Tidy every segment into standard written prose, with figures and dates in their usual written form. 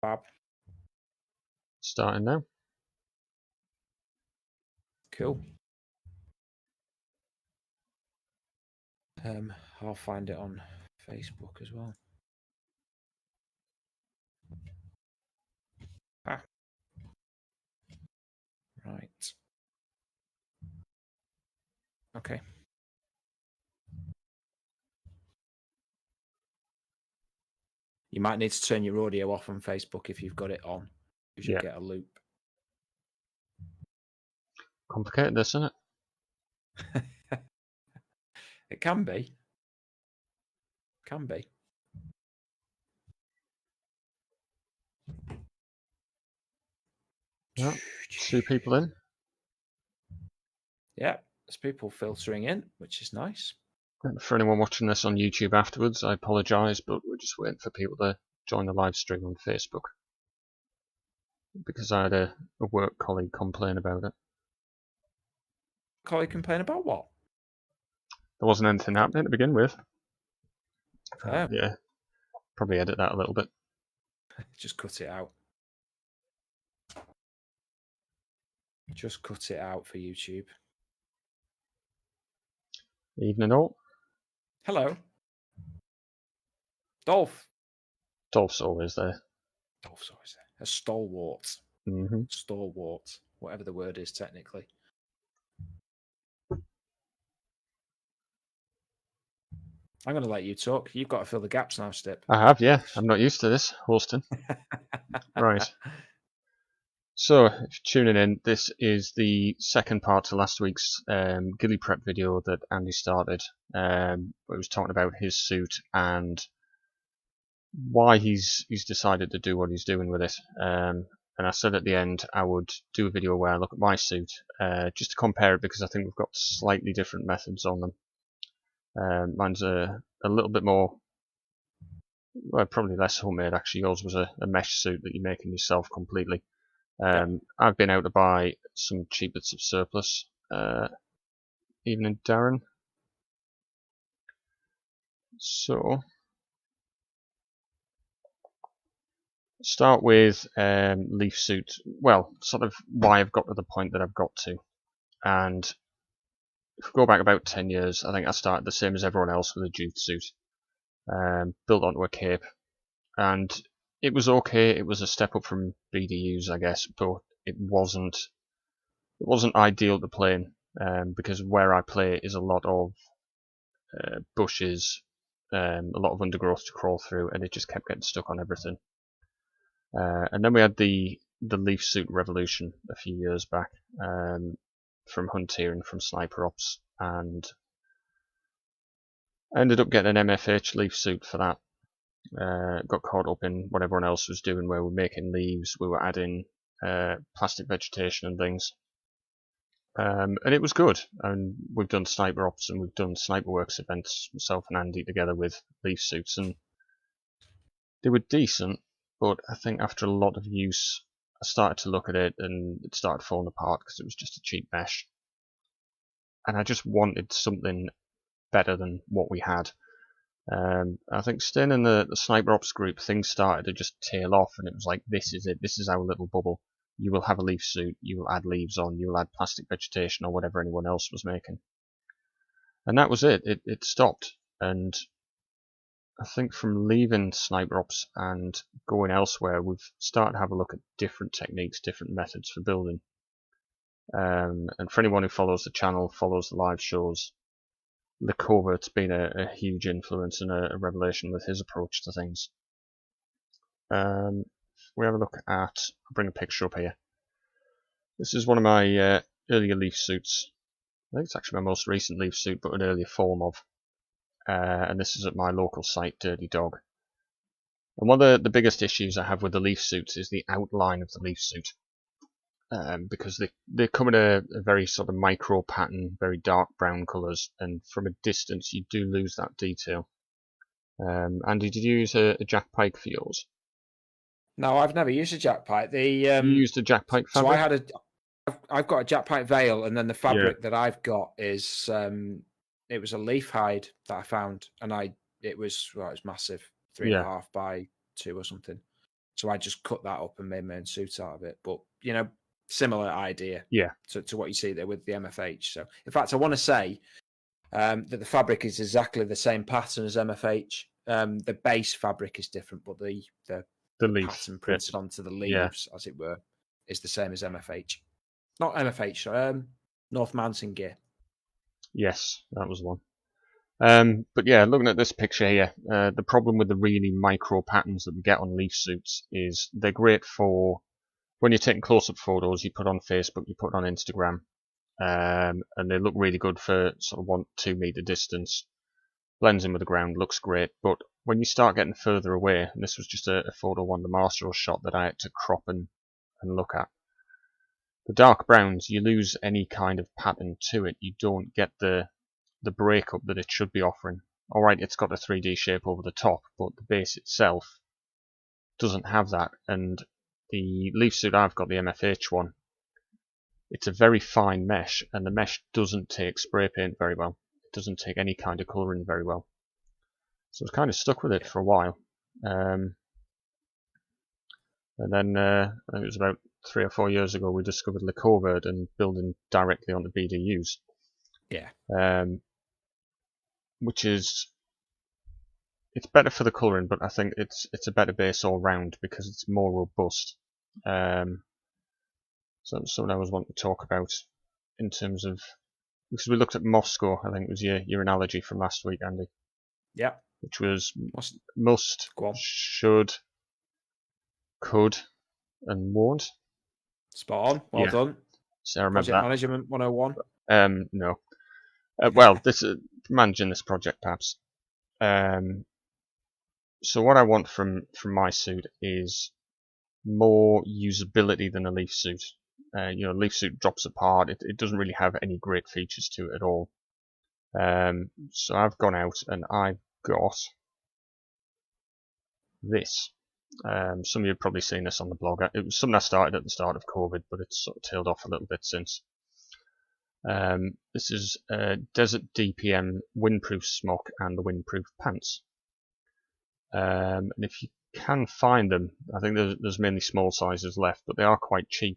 Fab. Starting now. Cool. I'll find it on Facebook as well. Right. Okay. You might need to turn your audio off on Facebook if you've got it on, because you'll get a loop. Complicated, this, isn't it? It can be. Can be. Yeah. 2 people in. Yeah, there's people filtering in, which is nice. And for anyone watching this on YouTube afterwards, I apologise, but we're just waiting for people to join the live stream on Facebook. Because I had a work colleague complain about it. Colleague complain about what? There wasn't anything happening to begin with. Oh. Yeah, probably edit that a little bit. Just cut it out. Just cut it out for YouTube. Evening all. Hello. Dolph. Dolph's always there. Dolph's always there. A stalwart. Mm-hmm. Stalwart. Whatever the word is technically. I'm going to let you talk. You've got to fill the gaps now, Stip. I have, yeah. I'm not used to this, hosting. Right. So, if you're tuning in, this is the second part to last week's ghillie prep video that Andy started. Where he was talking about his suit and why he's decided to do what he's doing with it. And I said at the end I would do a video where I look at my suit, just to compare it, because I think we've got slightly different methods on them. Mine's a little bit more, well, probably less homemade actually. Yours was a mesh suit that you're making yourself completely. I've been out to buy some cheap bits of surplus. Evening, Darren. So, start with leaf suit. Well, sort of why I've got to the point that I've got to. And if we go back about 10 years, I think I started the same as everyone else with a jute suit. Built onto a cape. And it was okay. It was a step up from BDUs, I guess, but it wasn't ideal to play in, because where I play is a lot of bushes, a lot of undergrowth to crawl through, and it just kept getting stuck on everything. And then we had the leaf suit revolution a few years back, from hunting, from sniper ops, and I ended up getting an MFH leaf suit for that. Got caught up in what everyone else was doing, where we're making leaves, we were adding plastic vegetation and things, and it was good. And we've done sniper ops and we've done sniper works events, myself and Andy together, with leaf suits, and they were decent, but I think after a lot of use I started to look at it and it started falling apart because it was just a cheap mesh, and I just wanted something better than what we had. I think staying in the sniper ops group, things started to just tail off, and it was like, this is it, this is our little bubble. You will have a leaf suit, you will add leaves on, you will add plastic vegetation or whatever anyone else was making. And that was it. It stopped. And I think from leaving sniper ops and going elsewhere, we've started to have a look at different techniques, different methods for building. And for anyone who follows the channel, follows the live shows, the Covert's been a huge influence and a revelation with his approach to things. We have a look at, I'll bring a picture up here. This is one of my earlier leaf suits. I think it's actually my most recent leaf suit, but an earlier form of. And this is at my local site, Dirty Dog. And one of the biggest issues I have with the leaf suits is the outline of the leaf suit. Because they come in a very sort of micro pattern, very dark brown colours, and from a distance you do lose that detail. Andy, did you use a Jack Pike for yours? No, I've never used a Jack Pike. You used a Jack Pike fabric? So I've got a Jack Pike veil, and then the fabric that I've got is it was a leaf hide that I found, and it was massive, 3.5 by 2 or something. So I just cut that up and made my own suit out of it. But, similar idea to what you see there with the MFH. So, in fact, I want to say that the fabric is exactly the same pattern as MFH. The base fabric is different, but the leaf pattern printed onto the leaves, as it were, is the same as MFH. Not MFH, North Mountain Gear. Yes, that was the one. But yeah, looking at this picture here, the problem with the really micro patterns that we get on leaf suits is they're great for when you're taking close-up photos, you put on Facebook, you put on Instagram, and they look really good for sort of 1-2 meter distance. Blends in with the ground, looks great, but when you start getting further away, and this was just a photo one the Marshall shot that I had to crop and look at, the dark browns, you lose any kind of pattern to it. You don't get the breakup that it should be offering. Alright, it's got a 3D shape over the top, but the base itself doesn't have that, and the leaf suit I've got, the MFH one, it's a very fine mesh, and the mesh doesn't take spray paint very well. It doesn't take any kind of colouring very well. So I was kind of stuck with it for a while. And then I think it was about 3 or 4 years ago we discovered Licovert and building directly onto BDUs. Yeah. Which is, it's better for the colouring, but I think it's a better base all round because it's more robust. So that's something I was wanting to talk about in terms of, because we looked at Moscow, I think it was your analogy from last week, Andy. Yeah. Which was must, should, could, and won't. Spot on. Well done. So I remember Project Management 101. No. Well, this is managing this project, perhaps. So what I want from my suit is more usability than a leaf suit. Leaf suit drops apart. It doesn't really have any great features to it at all. So I've gone out and I've got this. Some of you have probably seen this on the blog. It was something I started at the start of COVID, but it's sort of tailed off a little bit since. This is Desert DPM windproof smock and the windproof pants. And if you can find them, I think there's mainly small sizes left, but they are quite cheap.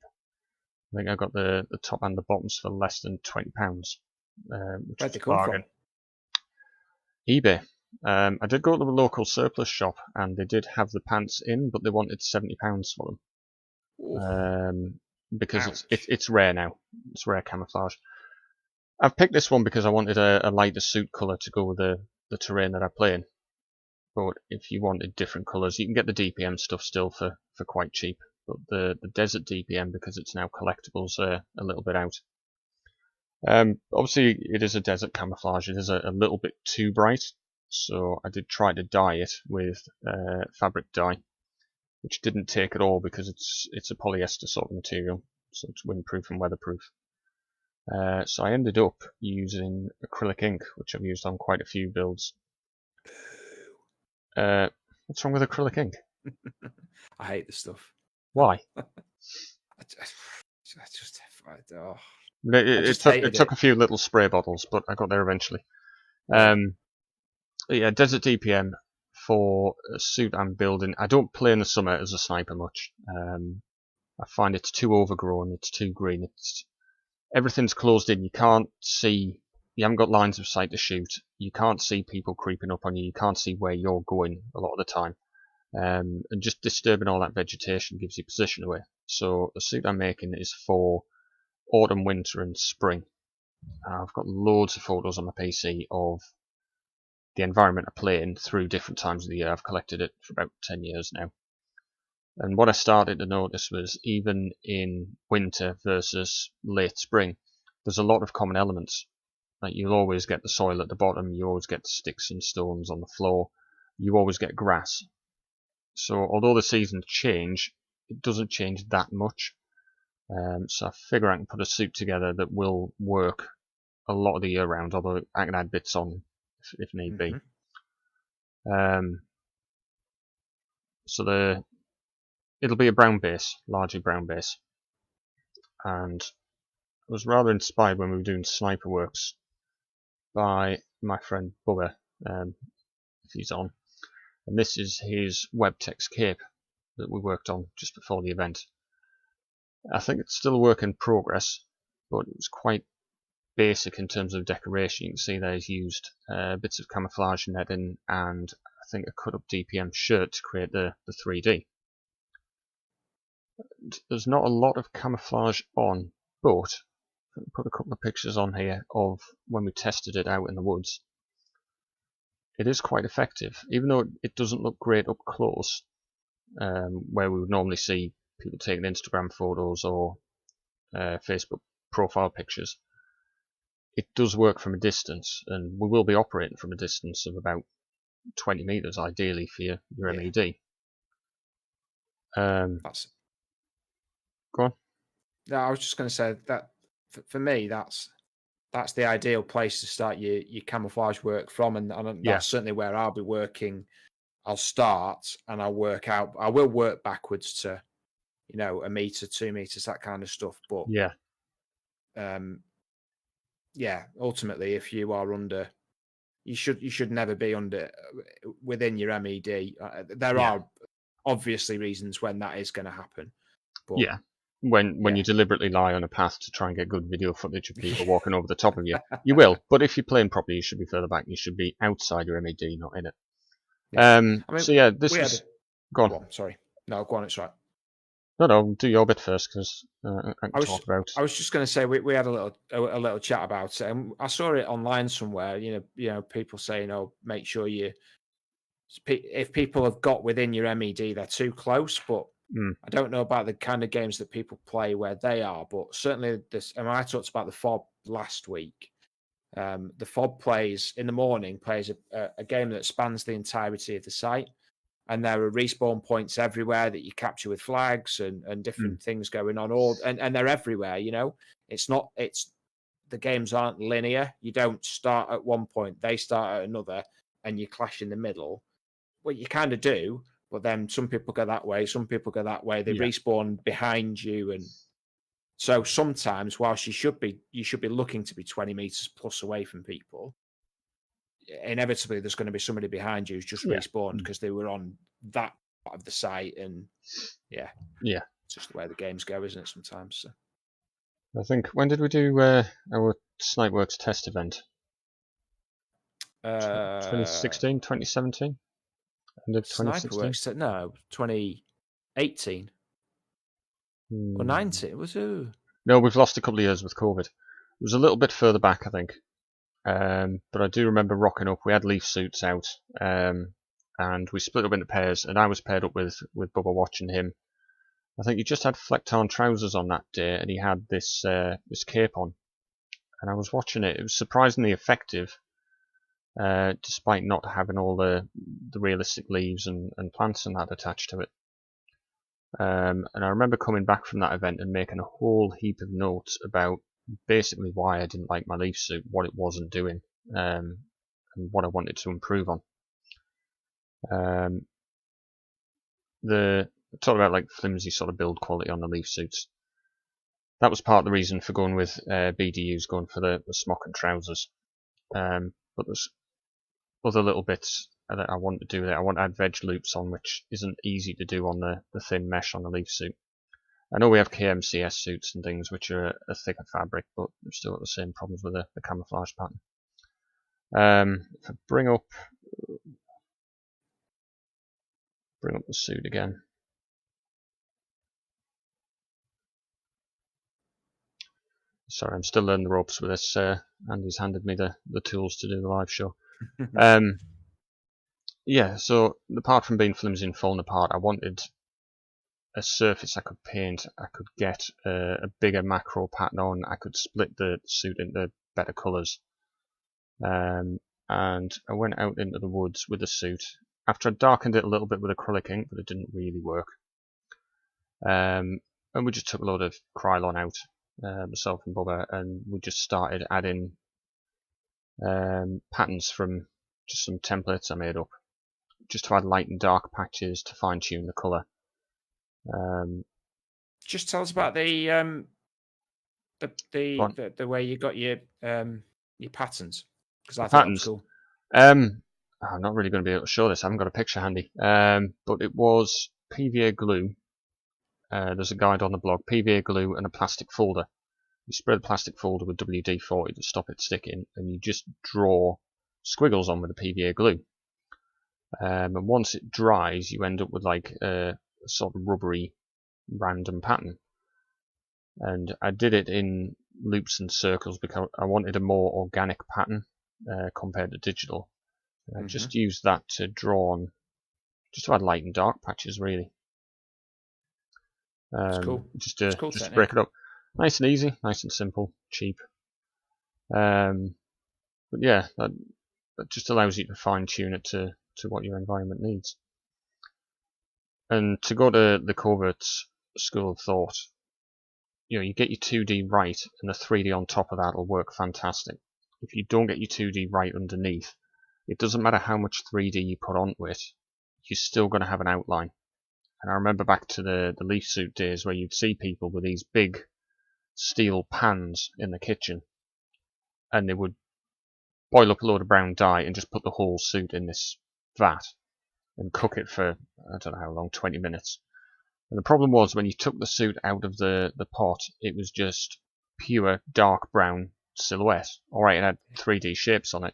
I think I got the top and the bottoms for less than £20, which Where'd is they a come bargain. from? eBay. I did go to the local surplus shop and they did have the pants in, but they wanted £70 for them. Because it's rare now. It's rare camouflage. I've picked this one because I wanted a lighter suit colour to go with the terrain that I play in. But if you wanted different colours, you can get the DPM stuff still for quite cheap. But the Desert DPM, because it's now collectibles, a little bit out. Obviously, it is a desert camouflage. It is a little bit too bright. So I did try to dye it with fabric dye, which didn't take at all because it's a polyester sort of material. So it's windproof and weatherproof. So I ended up using acrylic ink, which I've used on quite a few builds. What's wrong with acrylic ink? I hate this stuff. Why? It took a few little spray bottles, but I got there eventually. Desert DPM for a suit I'm building. I don't play in the summer as a sniper much. I find it's too overgrown, it's too green, everything's closed in. You can't see, you haven't got lines of sight to shoot, you can't see people creeping up on you, you can't see where you're going a lot of the time. And just disturbing all that vegetation gives you position away. So the suit I'm making is for autumn, winter and spring. I've got loads of photos on my PC of the environment I play in through different times of the year. I've collected it for about 10 years now. And what I started to notice was even in winter versus late spring, there's a lot of common elements. Like you'll always get the soil at the bottom, you always get sticks and stones on the floor, you always get grass. So although the seasons change, it doesn't change that much. So I figure I can put a suit together that will work a lot of the year round, although I can add bits on if need be. So it'll be a brown base, largely brown base. And I was rather inspired when we were doing Sniper Works by my friend Bubba, if he's on. And this is his Webtex cape. that we worked on just before the event. I think it's still a work in progress, but it was quite basic in terms of decoration. You can see there's used bits of camouflage netting and I think a cut up DPM shirt to create the 3D. There's not a lot of camouflage on, but I'll put a couple of pictures on here of when we tested it out in the woods. It is quite effective, even though it doesn't look great up close, where we would normally see people taking Instagram photos or Facebook profile pictures. It does work from a distance, and we will be operating from a distance of about 20 meters, ideally, for your MED. That's... Go on. No, I was just going to say that for me, that's the ideal place to start your camouflage work from, and that's certainly where I'll be working. I'll start and I'll work out. I will work backwards to, 1 meter, 2 meters, that kind of stuff. But ultimately, if you are under, you should never be within your MED. There are obviously reasons when that is going to happen. But, when you deliberately lie on a path to try and get good video footage of people walking over the top of you, you will. But if you're playing properly, you should be further back. You should be outside your MED, not in it. This was... Go on. Sorry. No, go on, it's right. No, do your bit first, because I can talk about... I was just going to say, we had a little chat about it, and I saw it online somewhere, people saying, make sure if people have got within your MED, they're too close, but I don't know about the kind of games that people play where they are, but certainly I talked about the FOB last week. The FOB plays in the morning, plays a game that spans the entirety of the site, and there are respawn points everywhere that you capture with flags and different things going on, and they're everywhere. It's the games aren't linear. You don't start at one point, they start at another, and you clash in the middle. Well, you kind of do. But then some people go that way, some people go that way. They respawn behind you, and so sometimes, whilst you should be looking to be 20 meters plus away from people, inevitably there's going to be somebody behind you who's just respawned because they were on that part of the site, and it's just the way the games go, isn't it? Sometimes. So. I think when did we do our Snipeworks test event? 2016, 2017. End of 2016? No, 2018 or 19. Was it? No, we've lost a couple of years with COVID. It was a little bit further back, I think. But I do remember rocking up. We had leaf suits out, and we split up into pairs. And I was paired up with Bubba watching him. I think he just had flecked-on trousers on that day, and he had this cape on. And I was watching it. It was surprisingly effective. Despite not having all the realistic leaves and plants and that attached to it. And I remember coming back from that event and making a whole heap of notes about basically why I didn't like my leaf suit, what it wasn't doing, and what I wanted to improve on. Talk about like flimsy sort of build quality on the leaf suits. That was part of the reason for going with BDUs, going for the smock and trousers. But there's other little bits that I want to do there. I want to add veg loops on, which isn't easy to do on the thin mesh on the leaf suit. I know we have KMCS suits and things which are a thicker fabric, but they've still got the same problems with the camouflage pattern. If I bring up the suit again. Sorry, I'm still learning the ropes with this. Andy's handed me the tools to do the live show. So apart from being flimsy and falling apart, I wanted a surface I could paint. I could get a bigger macro pattern on. I could split the suit into better colours. And I went out into the woods with the suit. After I darkened it a little bit with acrylic ink, but it didn't really work. And we just took a load of Krylon out, myself and Bubba, and we just started adding patterns from just some templates I made up, just to add light and dark patches to fine tune the colour. Just tell us about the way you got your patterns, because I thought it was cool. I'm not really going to be able to show this. I haven't got a picture handy. But it was PVA glue. There's a guide on the blog. PVA glue and a plastic folder. You spray the plastic folder with WD-40 to stop it sticking, and you just draw squiggles on with the PVA glue. And once it dries, you end up with like a sort of rubbery, random pattern. And I did it in loops and circles because I wanted a more organic pattern compared to digital. I just used that to draw on, just to add light and dark patches, really. It's cool. Just to break it up. Nice and easy, nice and simple, cheap. But yeah, that just allows you to fine tune it to what your environment needs. And to go to the covert school of thought, you get your 2D right, and the 3D on top of that will work fantastic. If you don't get your 2D right underneath, it doesn't matter how much 3D you put onto it, you're still going to have an outline. And I remember back to the leaf suit days where you'd see people with these big steel pans in the kitchen, and they would boil up a load of brown dye and just put the whole suit in this vat and cook it for, I don't know how long, 20 minutes. And the problem was, when you took the suit out of the pot, it was just pure dark brown silhouette. Alright, it had 3D shapes on it.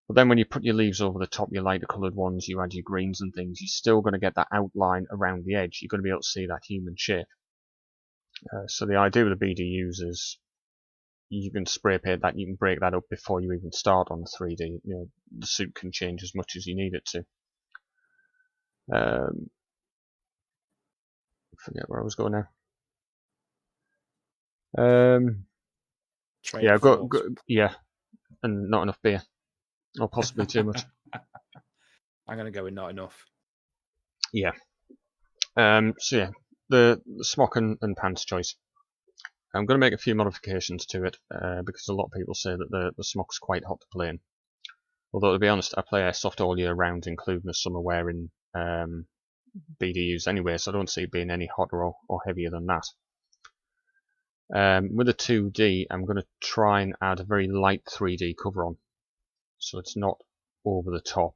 But then when you put your leaves over the top, your lighter coloured ones, you add your greens and things, you're still going to get that outline around the edge. You're going to be able to see that human shape. So the idea with the BDUs is you can spray paint that, you can break that up before you even start on the 3D. The suit can change as much as you need it to. Forget where I was going now. Yeah, yeah, and not enough beer, or possibly too much. I'm gonna go with not enough. Yeah. So yeah, the smock and pants choice. I'm going to make a few modifications to it because a lot of people say that the smock's quite hot to play in. Although to be honest, I play Airsoft all year round, including the summer wearing BDUs anyway, so I don't see it being any hotter or heavier than that. With a 2D, I'm going to try and add a very light 3D cover on, so it's not over the top.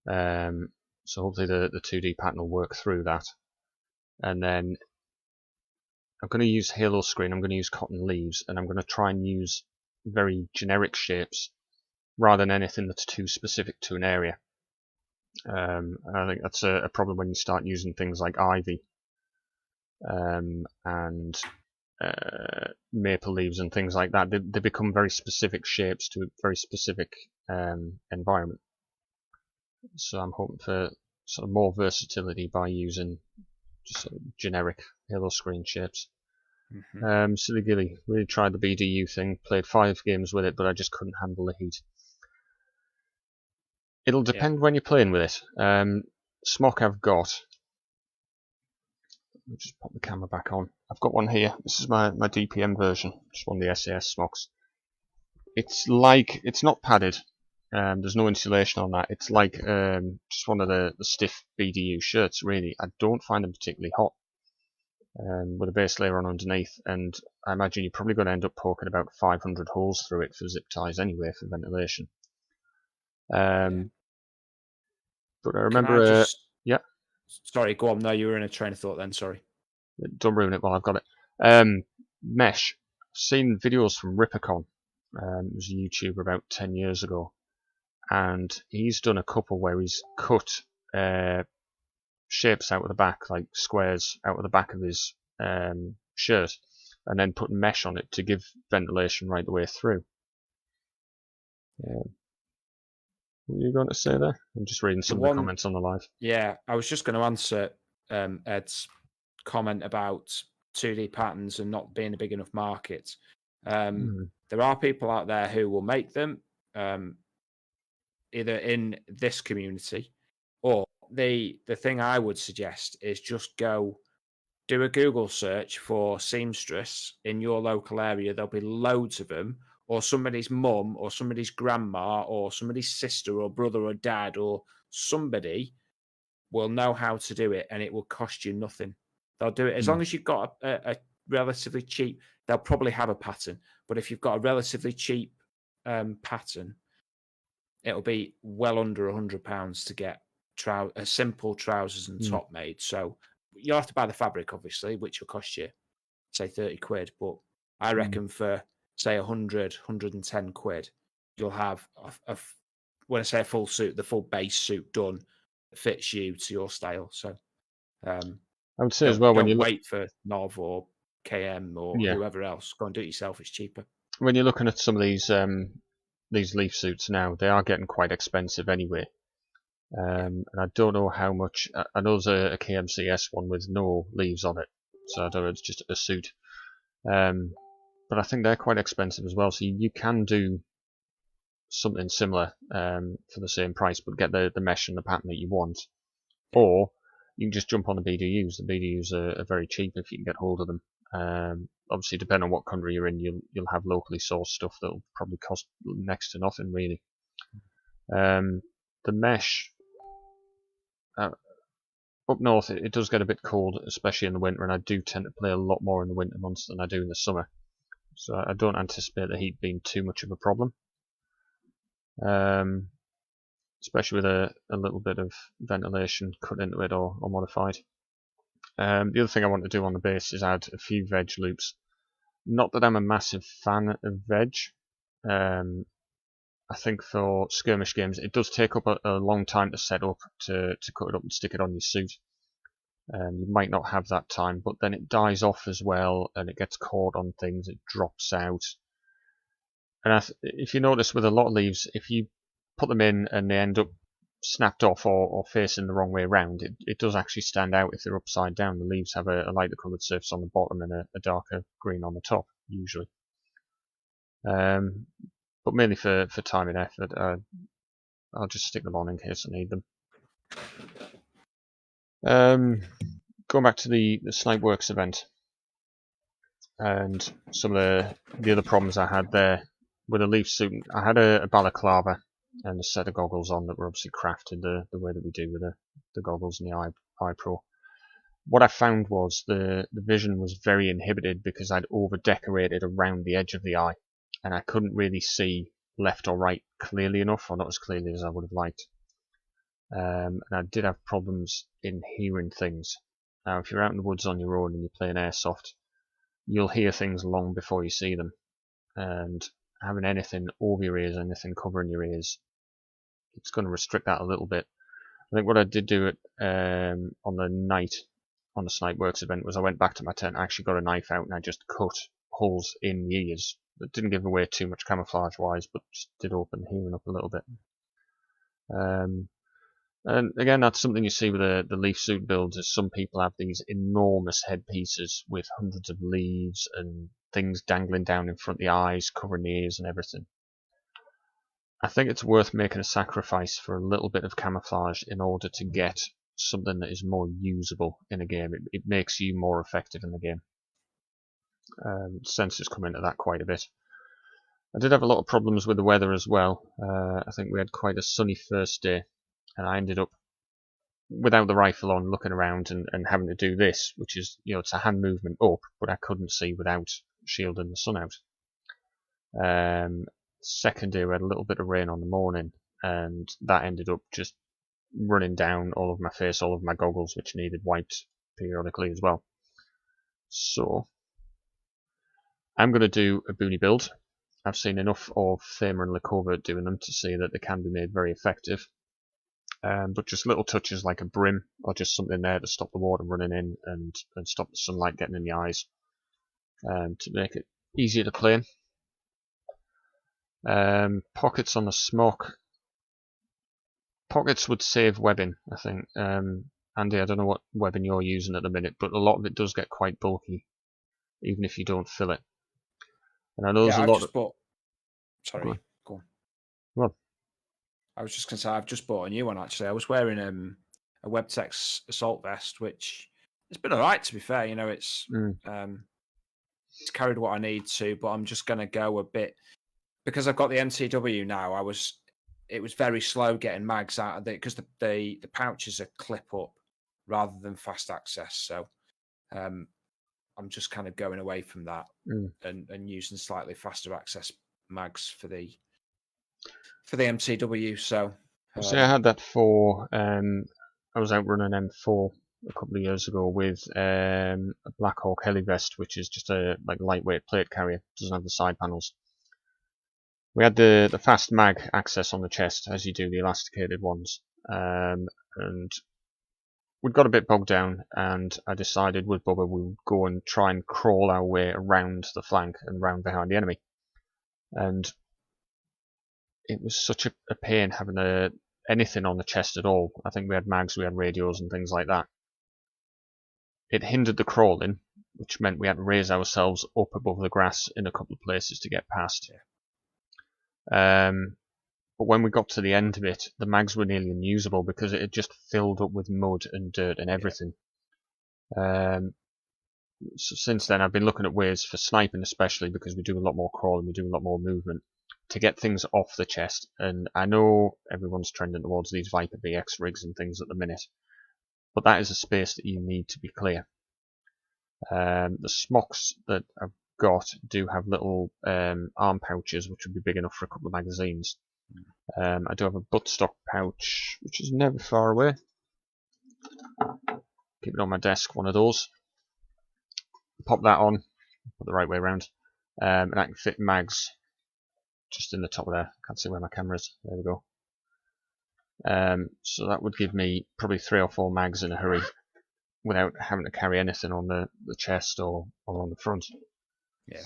So hopefully the 2D pattern will work through that. And then I'm going to use halo screen, I'm going to use cotton leaves, and I'm going to try and use very generic shapes rather than anything that's too specific to an area. I think that's a problem when you start using things like ivy and maple leaves and things like that. They become very specific shapes to a very specific environment. So I'm hoping for sort of more versatility by using just sort of generic halo screen shapes. Silly Ghillie, really tried the BDU thing, played 5 games with it, but I just couldn't handle the heat. It'll depend when you're playing with it. Smock I've got. I'll just pop the camera back on. I've got one here. This is my DPM version, just one of the SAS smocks. It's not padded. There's no insulation on that. It's like just one of the stiff BDU shirts, really. I don't find them particularly hot. With a base layer on underneath, and I imagine you're probably going to end up poking about 500 holes through it for zip ties anyway for ventilation. But I remember... yeah? Sorry, go on. No, you were in a train of thought then, sorry. Don't ruin it while I've got it. Mesh. I've seen videos from Rippercon. It was a YouTuber about 10 years ago. And he's done a couple where he's cut shapes out of the back, like squares out of the back of his shirt, and then put mesh on it to give ventilation right the way through. What were you going to say there? I'm just reading some of the comments on the live. Yeah, I was just going to answer Ed's comment about 2D patterns and not being a big enough market. There are people out there who will make them either in this community, or the thing I would suggest is just go do a Google search for seamstress in your local area. There'll be loads of them, or somebody's mum or somebody's grandma or somebody's sister or brother or dad or somebody will know how to do it, and it will cost you nothing. They'll do it as long as you've got a relatively cheap. They'll probably have a pattern, but if you've got a relatively cheap pattern, it'll be well under £100 to get simple trousers and top made. So you'll have to buy the fabric, obviously, which will cost you, say, 30 quid. But I reckon for, say, 100, 110 quid, you'll have, when I say a full suit, the full base suit done that fits you to your style. So I would say as well, when you wait for Nov or KM or whoever else. Go and do it yourself. It's cheaper. When you're looking at some of these leaf suits now, they are getting quite expensive anyway. And I don't know how much. I know there's a KMCS one with no leaves on it, so I don't know, it's just a suit. But I think they're quite expensive as well. So you can do something similar for the same price, but get the mesh and the pattern that you want. Or you can just jump on the BDUs. The BDUs are very cheap if you can get hold of them. Obviously, depending on what country you're in, you'll have locally sourced stuff that'll probably cost next to nothing, really. The mesh up north, it does get a bit cold, especially in the winter, and I do tend to play a lot more in the winter months than I do in the summer. So I don't anticipate the heat being too much of a problem. Especially with a little bit of ventilation cut into it or modified. The other thing I want to do on the base is add a few veg loops. Not that I'm a massive fan of veg. I think for skirmish games it does take up a long time to set up, to cut it up and stick it on your suit. You might not have that time, but then it dies off as well, and it gets caught on things, it drops out. And if you notice with a lot of leaves, if you put them in and they end up snapped off or facing the wrong way around, it does actually stand out if they're upside down. The leaves have a lighter coloured surface on the bottom and a darker green on the top, usually. But mainly for time and effort, I'll just stick them on in case I need them. Going back to the Snipeworks event, and some of the other problems I had there with a leaf suit. I had a balaclava and a set of goggles on that were obviously crafted the way that we do with the goggles and the eye pro. What I found was the vision was very inhibited because I'd over decorated around the edge of the eye, and I couldn't really see left or right clearly enough, or not as clearly as I would have liked. And I did have problems in hearing things. Now, if you're out in the woods on your own and you're playing airsoft, you'll hear things long before you see them. And having anything over your ears, anything covering your ears, it's going to restrict that a little bit. I think what I did do on the night on the Snipeworks event was I went back to my tent, I actually got a knife out and I just cut holes in the ears. It didn't give away too much camouflage wise, but just did open the hearing up a little bit. And again, that's something you see with the leaf suit builds, is some people have these enormous headpieces with hundreds of leaves and things dangling down in front of the eyes, covering the ears and everything. I think it's worth making a sacrifice for a little bit of camouflage in order to get something that is more usable in a game. It makes you more effective in the game. Sensors come into that quite a bit. I did have a lot of problems with the weather as well. I think we had quite a sunny first day, and I ended up without the rifle on, looking around and having to do this, which is, it's a hand movement up, but I couldn't see without shielding the sun out. Second day we had a little bit of rain on the morning, and that ended up just running down all of my face, all of my goggles, which needed wiped periodically as well. So I'm going to do a boonie build. I've seen enough of Thamer and Lecovert doing them to see that they can be made very effective. But just little touches like a brim or just something there to stop the water running in and stop the sunlight getting in the eyes, to make it easier to play in. Pockets on the smock. Pockets would save webbing, I think. Andy, I don't know what webbing you're using at the minute, but a lot of it does get quite bulky, even if you don't fill it. And I know there's a lot of... Sorry, go on. Well, I was just going to say, I've just bought a new one, actually. I was wearing a Webtex assault vest, which it's been all right, to be fair. It's carried what I need to, but I'm just going to go a bit... Because I've got the MTW now, it was very slow getting mags out of it, because the pouches are clip up rather than fast access. So I'm just kind of going away from that and using slightly faster access mags for the MTW. So So I had that for, I was out running M4 a couple of years ago with a Black Hawk heli vest, which is just a lightweight plate carrier, doesn't have the side panels. We had the fast mag access on the chest, as you do the elasticated ones, and we'd got a bit bogged down, and I decided with Bubba we would go and try and crawl our way around the flank and round behind the enemy. And it was such a pain having anything on the chest at all. I think we had mags, we had radios and things like that. It hindered the crawling, which meant we had to raise ourselves up above the grass in a couple of places to get past. But when we got to the end of it, the mags were nearly unusable because it had just filled up with mud and dirt and everything. So since then I've been looking at ways for sniping, especially because we do a lot more crawling, we do a lot more movement, to get things off the chest. And I know everyone's trending towards these Viper VX rigs and things at the minute, but that is a space that you need to be clear. The smocks that I've got do have little arm pouches which would be big enough for a couple of magazines. I do have a buttstock pouch which is never far away. Keep it on my desk, one of those. Pop that on, put the right way around, and I can fit mags just in the top of there. Can't see where my camera is. There we go. So that would give me probably 3 or 4 mags in a hurry without having to carry anything on the chest or on the front. Yeah.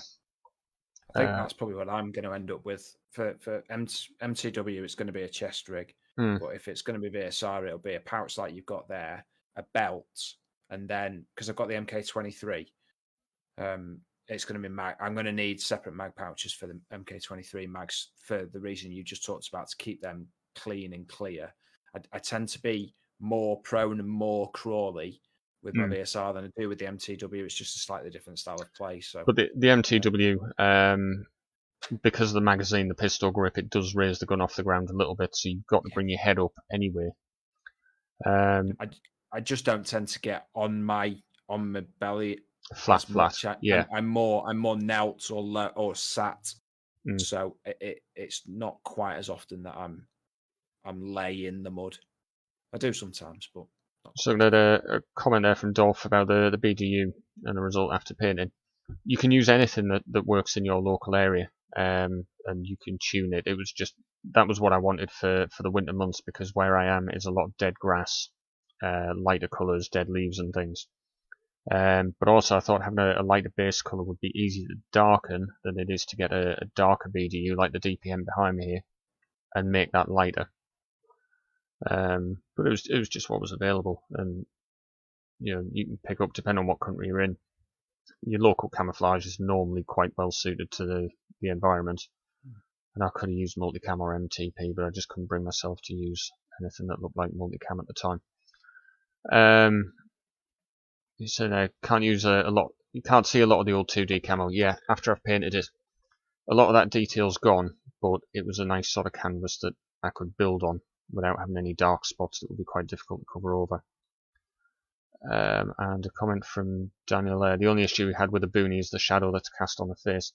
I think that's probably what I'm going to end up with. For MTW, it's going to be a chest rig. But if it's going to be VSR, it'll be a pouch like you've got there, a belt, and then, because I've got the MK23, it's going to be mag. I'm going to need separate mag pouches for the MK23 mags for the reason you just talked about, to keep them clean and clear. I tend to be more prone and more crawly with my VSR than I do with the MTW. It's just a slightly different style of play. So, but the MTW, because of the magazine, the pistol grip, it does raise the gun off the ground a little bit, so you've got to bring your head up anyway. I just don't tend to get on my belly flat. Yeah, I'm more knelt or sat. So it's not quite as often that I'm lay in the mud. I do sometimes, but. So I had a comment there from Dolph about the BDU and the result after painting. You can use anything that works in your local area, and you can tune it. That was what I wanted for the winter months, because where I am is a lot of dead grass, lighter colours, dead leaves and things. But also I thought having a lighter base colour would be easier to darken than it is to get a darker BDU like the DPM behind me here and make that lighter. But it was just what was available, and you can pick up, depending on what country you're in. Your local camouflage is normally quite well suited to the environment, and I could have used multicam or MTP, but I just couldn't bring myself to use anything that looked like multicam at the time. You said I can't use a lot. You can't see a lot of the old 2D camo. Yeah, after I've painted it, a lot of that detail's gone, but it was a nice sort of canvas that I could build on without having any dark spots that would be quite difficult to cover over. And a comment from Daniel there. The only issue we had with the boonie is the shadow that's cast on the face.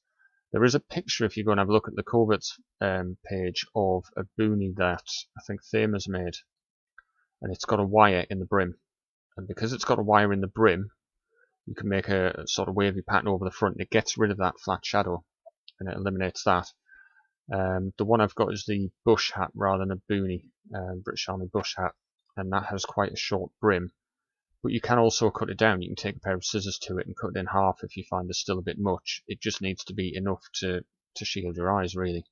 There is a picture, if you go and have a look at the Coverts page, of a boonie that I think Thamer's made, and it's got a wire in the brim. And because it's got a wire in the brim, you can make a sort of wavy pattern over the front. It gets rid of that flat shadow, and it eliminates that. The one I've got is the bush hat rather than a boonie, British Army bush hat, and that has quite a short brim. But you can also cut it down. You can take a pair of scissors to it and cut it in half if you find there's still a bit much. It just needs to be enough to shield your eyes, really.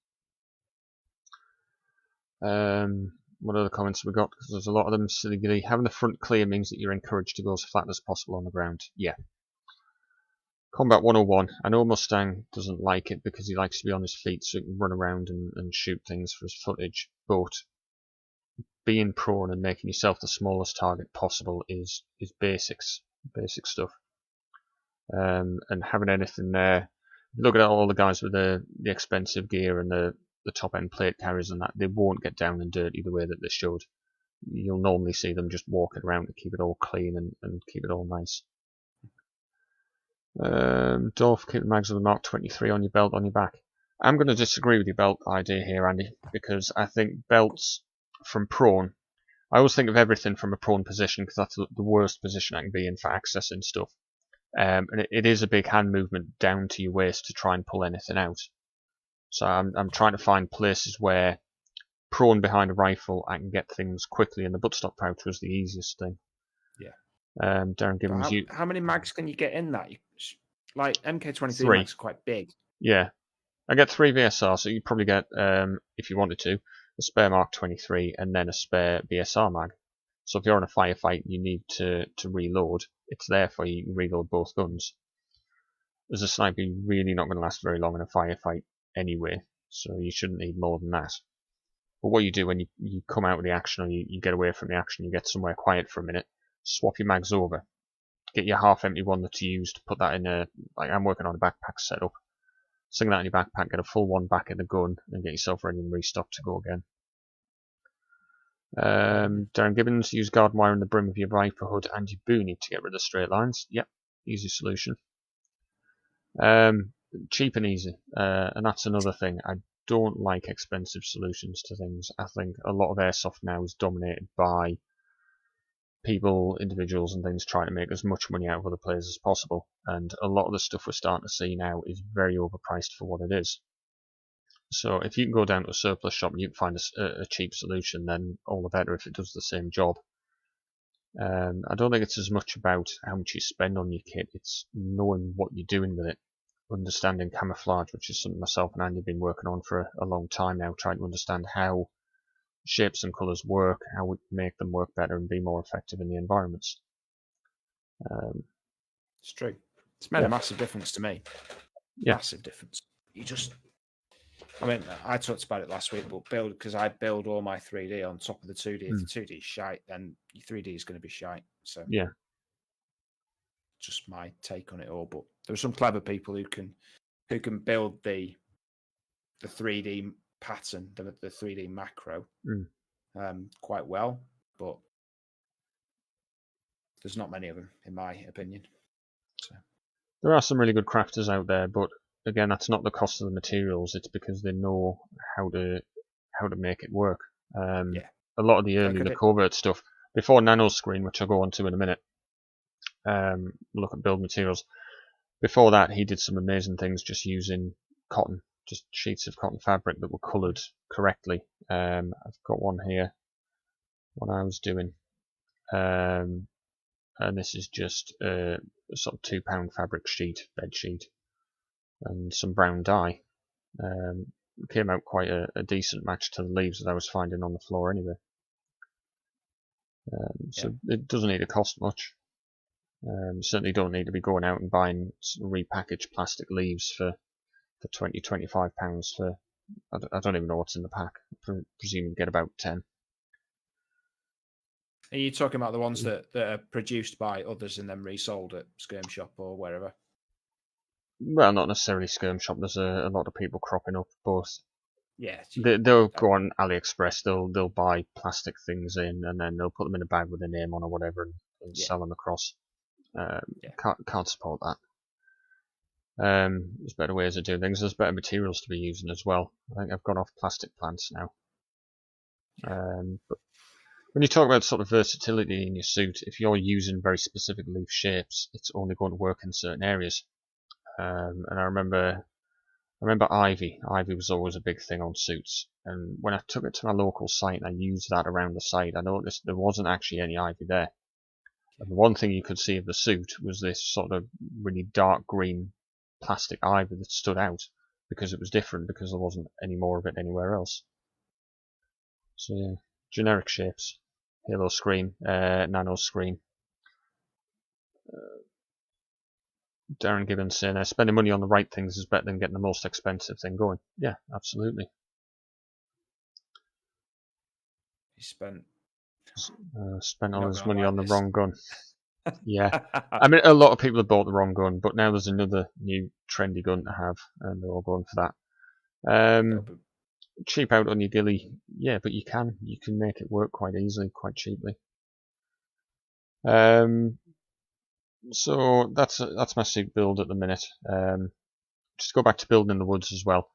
What other comments have we got? Because there's a lot of them. Silly Ghillie. Having the front clear means that you're encouraged to go as flat as possible on the ground. Yeah. Combat 101. I know Mustang doesn't like it because he likes to be on his feet so he can run around and shoot things for his footage, but being prone and making yourself the smallest target possible is basic stuff. And having anything there, look at all the guys with the expensive gear and the top end plate carriers and that, they won't get down and dirty the way that they should. You'll normally see them just walking around to keep it all clean and keep it all nice. Dolph, keep the mags of the Mark 23 on your belt on your back. I'm going to disagree with your belt idea here, Andy, because I think belts from prone, I always think of everything from a prone position because that's the worst position I can be in for accessing stuff. And it is a big hand movement down to your waist to try and pull anything out. So I'm trying to find places where prone behind a rifle I can get things quickly, and the buttstock pouch was the easiest thing. Yeah. Darren Gibbons. How many mags can you get in that? Like MK23 3. mags are quite big. Yeah, I get 3 VSR, so you probably get, if you wanted to, a spare Mark 23 and then a spare VSR mag. So if you're in a firefight, you need to reload. It's there for you. You can reload both guns. As a sniper, you're really not going to last very long in a firefight anyway, so you shouldn't need more than that. But what you do when you come out of the action, or you get away from the action, you get somewhere quiet for a minute, swap your mags over. Get your half-empty one that's used, put that in like I'm working on a backpack setup. Sling that in your backpack, get a full one back in the gun, and get yourself ready and restock to go again. Darren Gibbons, use guard wire in the brim of your rifle hood and your boonie to get rid of straight lines. Yep, easy solution. Cheap and easy, and that's another thing. I don't like expensive solutions to things. I think a lot of airsoft now is dominated by people, individuals and things trying to make as much money out of other players as possible, and a lot of the stuff we're starting to see now is very overpriced for what it is. So if you can go down to a surplus shop and you can find a cheap solution, then all the better if it does the same job. I don't think it's as much about how much you spend on your kit, it's knowing what you're doing with it. Understanding camouflage, which is something myself and Andy have been working on for a long time now, trying to understand how shapes and colours work, how we can make them work better and be more effective in the environments. It's true. It's made a massive difference to me. Yeah. Massive difference. I mean, I talked about it last week, but because I build all my 3D on top of the 2D. If the 2D is shite, then your 3D is going to be shite. So yeah, just my take on it all. But there are some clever people who can build the 3D pattern, the 3D macro, quite well. But there's not many of them, in my opinion. So there are some really good crafters out there, but again, that's not the cost of the materials. It's because they know how to make it work. A lot of the covert stuff before Nano Screen, which I'll go on to in a minute. Look at build materials. Before that, he did some amazing things just using cotton, just sheets of cotton fabric that were coloured correctly. I've got one here. What I was doing, and this is just a sort of £2 fabric sheet, bed sheet, and some brown dye. Came out quite a decent match to the leaves that I was finding on the floor anyway. So it doesn't need to cost much. Certainly don't need to be going out and buying repackaged plastic leaves for £20-25 for, I don't even know what's in the pack. I presume you get about 10. Are you talking about the ones that are produced by others and then resold at Skirm Shop or wherever? Well, not necessarily Skirm Shop. There's a lot of people cropping up, but they'll go on AliExpress. They'll buy plastic things in, and then they'll put them in a bag with a name on or whatever, and sell them across. Can't support that. There's better ways of doing things. There's better materials to be using as well. I think I've gone off plastic plants now. But when you talk about sort of versatility in your suit, if you're using very specific leaf shapes, it's only going to work in certain areas. And I remember ivy. Ivy was always a big thing on suits. And when I took it to my local site and I used that around the site, I noticed there wasn't actually any ivy there. And the one thing you could see of the suit was this sort of really dark green plastic ivy that stood out because it was different, because there wasn't any more of it anywhere else. So yeah, generic shapes. Halo screen, nano screen. Darren Gibbons saying spending money on the right things is better than getting the most expensive thing going. Yeah, absolutely. He spent all his money on the wrong gun. Yeah, I mean, a lot of people have bought the wrong gun, but now there's another new trendy gun to have, and they're all going for that. Cheap out on your ghillie, yeah, but you can make it work quite easily, quite cheaply. So that's my suit build at the minute. Just go back to building in the woods as well.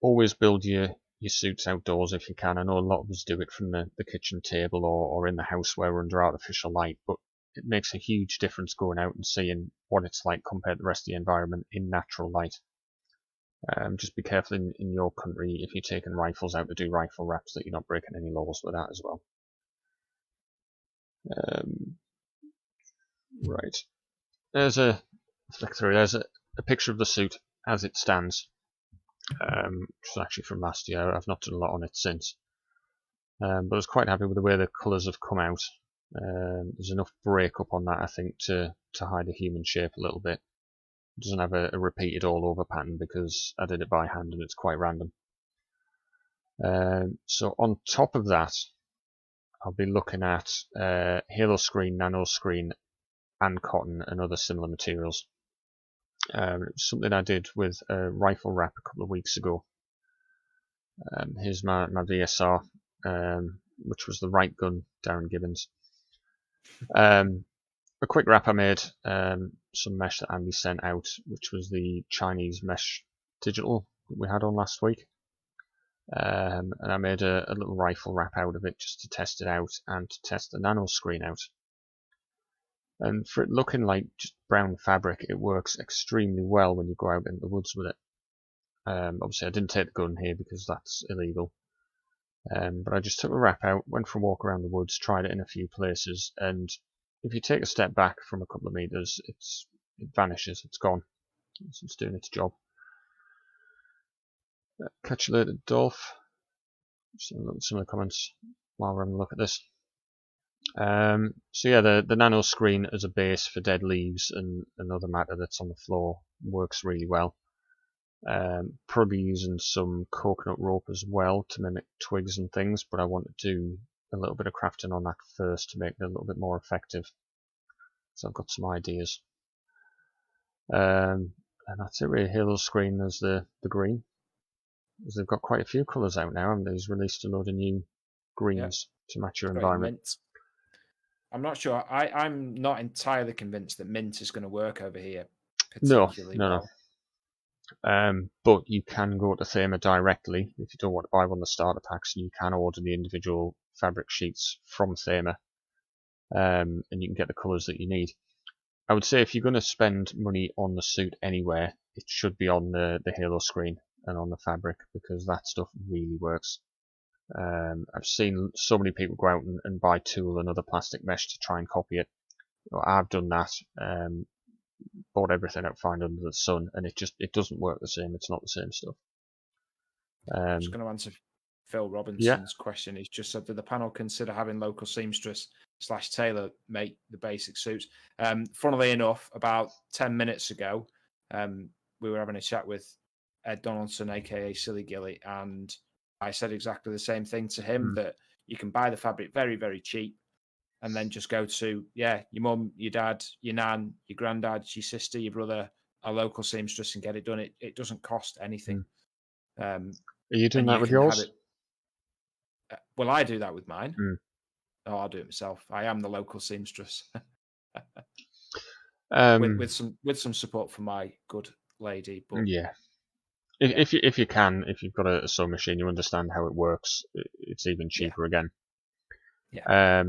Always build your your suits outdoors if you can. I know a lot of us do it from the kitchen table or in the house where we're under artificial light, but it makes a huge difference going out and seeing what it's like compared to the rest of the environment in natural light. Just be careful in your country if you're taking rifles out to do rifle wraps that you're not breaking any laws with that as well. Right. There's a flick through. There's a picture of the suit as it stands, which was actually from last year. I've not done a lot on it since, but I was quite happy with the way the colours have come out. There's enough break up on that, I think, to hide the human shape a little bit. It doesn't have a repeated all over pattern because I did it by hand and it's quite random. So on top of that, I'll be looking at halo screen, nano screen, and cotton and other similar materials. It was something I did with a rifle wrap a couple of weeks ago. Here's my VSR, which was the right gun, Darren Gibbons. A quick wrap I made, some mesh that Andy sent out, which was the Chinese mesh digital that we had on last week. And I made a little rifle wrap out of it just to test it out and to test the nano screen out. And for it looking like just brown fabric, it works extremely well when you go out into the woods with it. Obviously I didn't take the gun here because that's illegal. But I just took the wrap out, went for a walk around the woods, tried it in a few places, and if you take a step back from a couple of meters, it vanishes, it's gone. It's doing its job. Catulated Dolph. Just look at some of the comments while we're having a look at this. So yeah, the nano screen as a base for dead leaves and other matter that's on the floor works really well. Probably using some coconut rope as well to mimic twigs and things, but I want to do a little bit of crafting on that first to make it a little bit more effective. So I've got some ideas. And that's it really. Halo screen as the green. Because they've got quite a few colours out now, and they've released a load of new greens to match your environment. Mint. I'm not sure. I'm not entirely convinced that mint is going to work over here. No. But you can go to Therma directly if you don't want to buy one of the starter packs, and you can order the individual fabric sheets from Therma, and you can get the colours that you need. I would say if you're going to spend money on the suit anywhere, it should be on the Halo screen and on the fabric, because that stuff really works. I've seen so many people go out and buy tulle and other plastic mesh to try and copy it. I've done that. Bought everything out find under the sun, and it doesn't work the same. It's not the same stuff. I'm just going to answer Phil Robinson's question. He's just said, did the panel consider having local seamstress / tailor make the basic suits? Funnily enough, about 10 minutes ago, we were having a chat with Ed Donaldson, aka Silly Ghillie, and I said exactly the same thing to him, that you can buy the fabric very, very cheap, and then just go to, your mum, your dad, your nan, your granddad, your sister, your brother, a local seamstress and get it done. It doesn't cost anything. Are you doing that with yours? Well, I do that with mine. Oh, I'll do it myself. I am the local seamstress. with some support from my good lady. But yeah. If you can, if you've got a sewing machine, you understand how it works, it's even cheaper again. Yeah.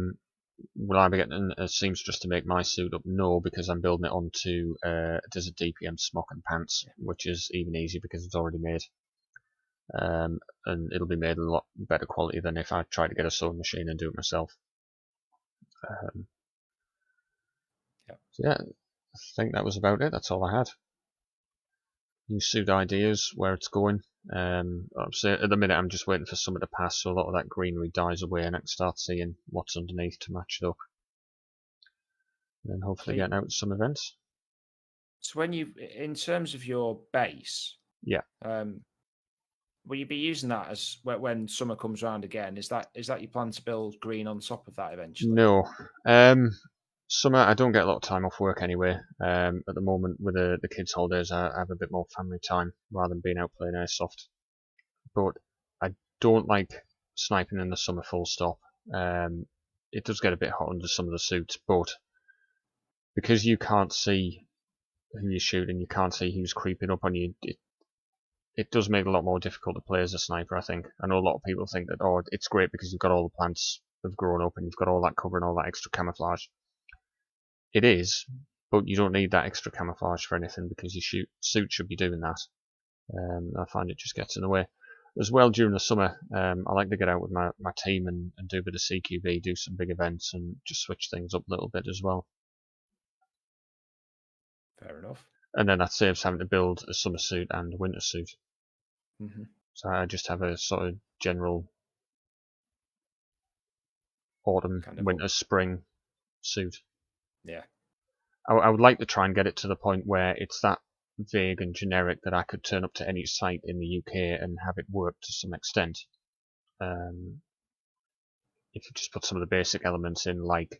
Will I be getting a seamstress to make my suit up? No, because I'm building it onto a Desert DPM smock and pants, which is even easier because it's already made. And it'll be made a lot better quality than if I try to get a sewing machine and do it myself. So yeah, I think that was about it. That's all I had. New suit ideas, where it's going. Obviously, at the minute, I'm just waiting for summer to pass, so a lot of that greenery dies away, and I can start seeing what's underneath to match it up. And then hopefully getting out to some events. So in terms of your base, will you be using that as when summer comes around again? Is that your plan to build green on top of that eventually? No. Summer, I don't get a lot of time off work anyway. At the moment, with the kids' holidays, I have a bit more family time rather than being out playing airsoft. But I don't like sniping in the summer full stop. It does get a bit hot under some of the suits, but because you can't see who you're shooting, you can't see who's creeping up on you, it does make it a lot more difficult to play as a sniper, I think. I know a lot of people think that, oh, it's great because you've got all the plants have grown up and you've got all that cover and all that extra camouflage. It is, but you don't need that extra camouflage for anything because your suit should be doing that. I find it just gets in the way. As well, during the summer, I like to get out with my team and do a bit of CQB, do some big events and just switch things up a little bit as well. Fair enough. And then that saves having to build a summer suit and a winter suit. Mm-hmm. So I just have a sort of general autumn, winter, spring suit. Yeah. I would like to try and get it to the point where it's that vague and generic that I could turn up to any site in the UK and have it work to some extent. If you just put some of the basic elements in, like